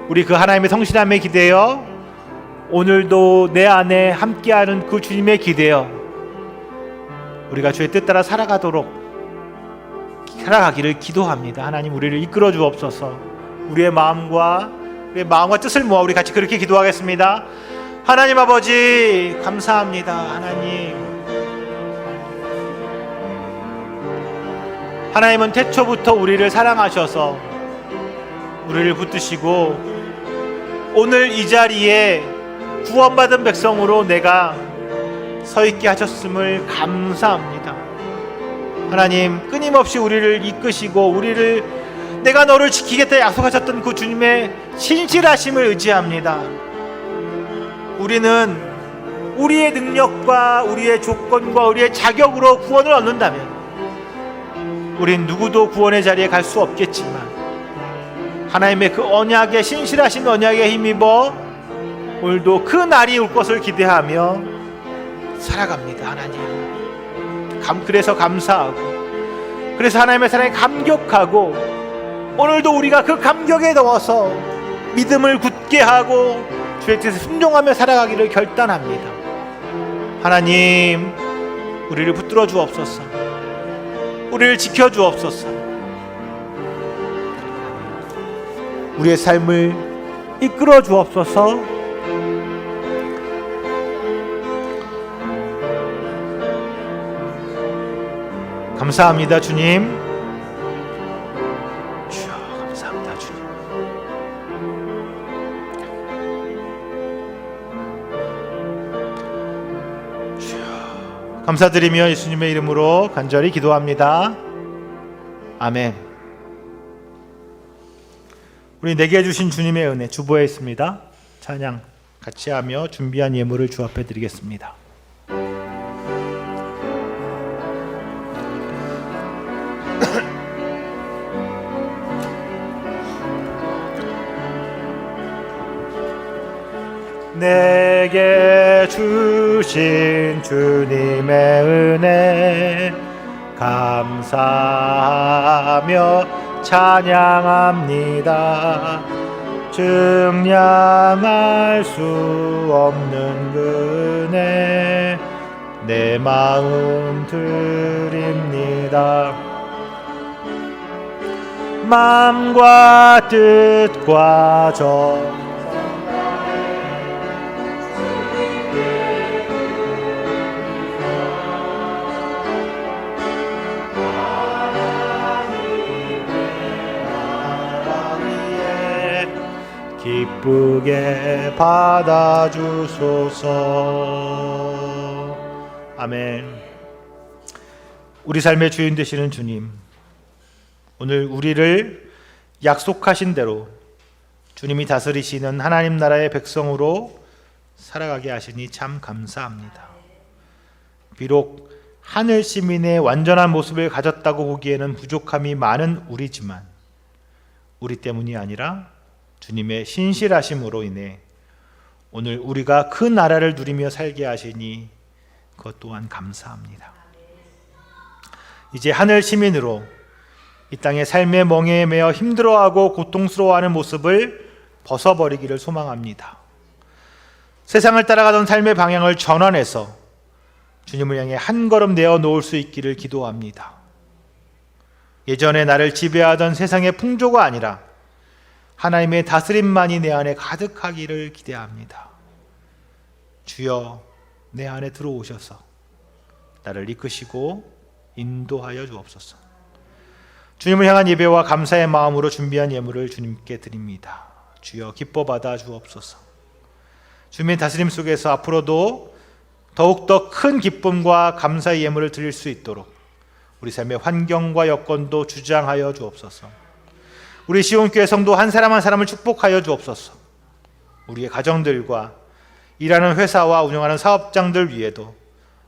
우리 그 하나님의 성실함에 기대어 오늘도 내 안에 함께하는 그 주님에 기대어 우리가 주의 뜻 따라 살아가기를 기도합니다. 하나님, 우리를 이끌어 주옵소서. 우리의 마음과 뜻을 모아 우리 같이 그렇게 기도하겠습니다. 하나님 아버지, 감사합니다. 하나님은 태초부터 우리를 사랑하셔서 우리를 붙드시고 오늘 이 자리에 구원받은 백성으로 내가 서 있게 하셨음을 감사합니다. 하나님, 끊임없이 우리를 이끄시고 내가 너를 지키겠다 약속하셨던 그 주님의 신실하심을 의지합니다. 우리는 우리의 능력과 우리의 조건과 우리의 자격으로 구원을 얻는다면 우린 누구도 구원의 자리에 갈 수 없겠지만 하나님의 그 언약의 신실하신 언약에 힘입어 오늘도 그 날이 올 것을 기대하며 살아갑니다. 하나님, 그래서 감사하고, 그래서 하나님의 사랑에 감격하고, 오늘도 우리가 그 감격에 넣어서 믿음을 굳게 하고 주의 뜻에 순종하며 살아가기를 결단합니다. 하나님, 우리를 붙들어 주옵소서. 우리를 지켜 주옵소서. 우리의 삶을 이끌어 주옵소서. 감사합니다, 주님. 주여, 감사합니다, 주님. 주여, 감사드리며 예수님의 이름으로 간절히 기도합니다. 아멘. 우리 내게 주신 주님의 은혜 주보에 있습니다. 찬양 같이 하며 준비한 예물을 주 앞에 드리겠습니다. 내게 주신 주님의 은혜 감사하며 찬양합니다. 증량할 수 없는 그 은혜 내 마음 드립니다. 마음과 뜻과 정 기쁘게 받아주소서. 아멘. 우리 삶의 주인 되시는 주님, 오늘 우리를 약속하신 대로 주님이 다스리시는 하나님 나라의 백성으로 살아가게 하시니 참 감사합니다. 비록 하늘 시민의 완전한 모습을 가졌다고 보기에는 부족함이 많은 우리지만 우리 때문이 아니라 주님의 신실하심으로 인해 오늘 우리가 그 나라를 누리며 살게 하시니 그것 또한 감사합니다. 이제 하늘 시민으로 이 땅의 삶의 멍에에 매여 힘들어하고 고통스러워하는 모습을 벗어버리기를 소망합니다. 세상을 따라가던 삶의 방향을 전환해서 주님을 향해 한 걸음 내어 놓을 수 있기를 기도합니다. 예전에 나를 지배하던 세상의 풍조가 아니라 하나님의 다스림만이 내 안에 가득하기를 기대합니다. 주여, 내 안에 들어오셔서 나를 이끄시고 인도하여 주옵소서. 주님을 향한 예배와 감사의 마음으로 준비한 예물을 주님께 드립니다. 주여, 기뻐 받아 주옵소서. 주님의 다스림 속에서 앞으로도 더욱더 큰 기쁨과 감사의 예물을 드릴 수 있도록 우리 삶의 환경과 여건도 주장하여 주옵소서. 우리 시온교회 성도 한 사람 한 사람을 축복하여 주옵소서. 우리의 가정들과 일하는 회사와 운영하는 사업장들 위에도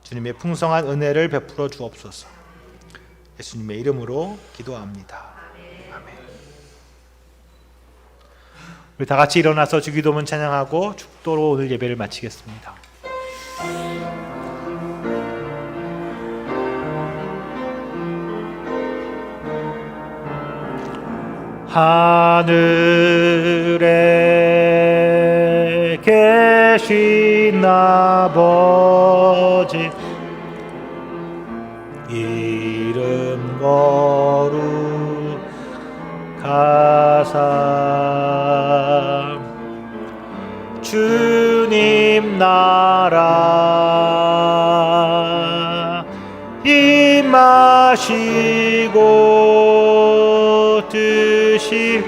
주님의 풍성한 은혜를 베풀어 주옵소서. 예수님의 이름으로 기도합니다. 아멘. 우리 다 같이 일어나서 주기도문 찬양하고 축도로 오늘 예배를 마치겠습니다. 하늘에 계신 아버지, 이름 거룩하사 주님 나라 임하시고 뜻이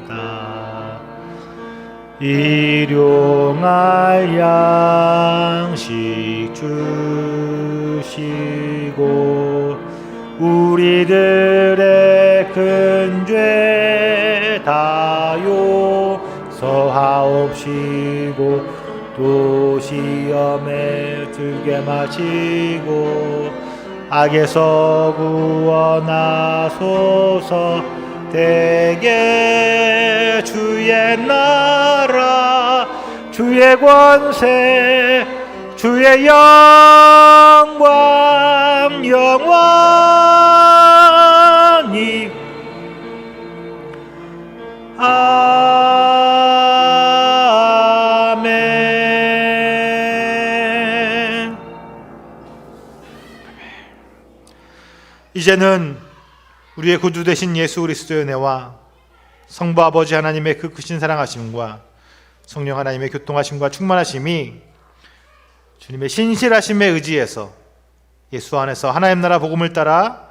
이루어지다. 일용할 양식 주시고 우리들의 큰 죄 다 용서하옵시고 또 시험에 들게 마시고 악에서 구원하소서. 대개 주의 나라 주의 권세 주의 영광 영원히 아멘. 이제는 우리의 구주 되신 예수 그리스도의 은혜와 성부 아버지 하나님의 그 크신 사랑하심과 성령 하나님의 교통하심과 충만하심이 주님의 신실하심에 의지해서 예수 안에서 하나님 나라 복음을 따라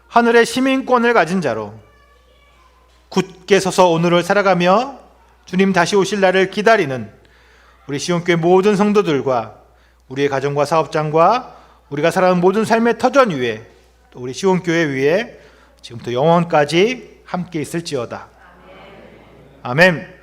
하늘의 시민권을 가진 자로 굳게 서서 오늘을 살아가며 주님 다시 오실 날을 기다리는 우리 시온교회 모든 성도들과 우리의 가정과 사업장과 우리가 살아가는 모든 삶의 터전 위에 또 우리 시온교회 위에 지금부터 영원까지 함께 있을지어다. 아멘.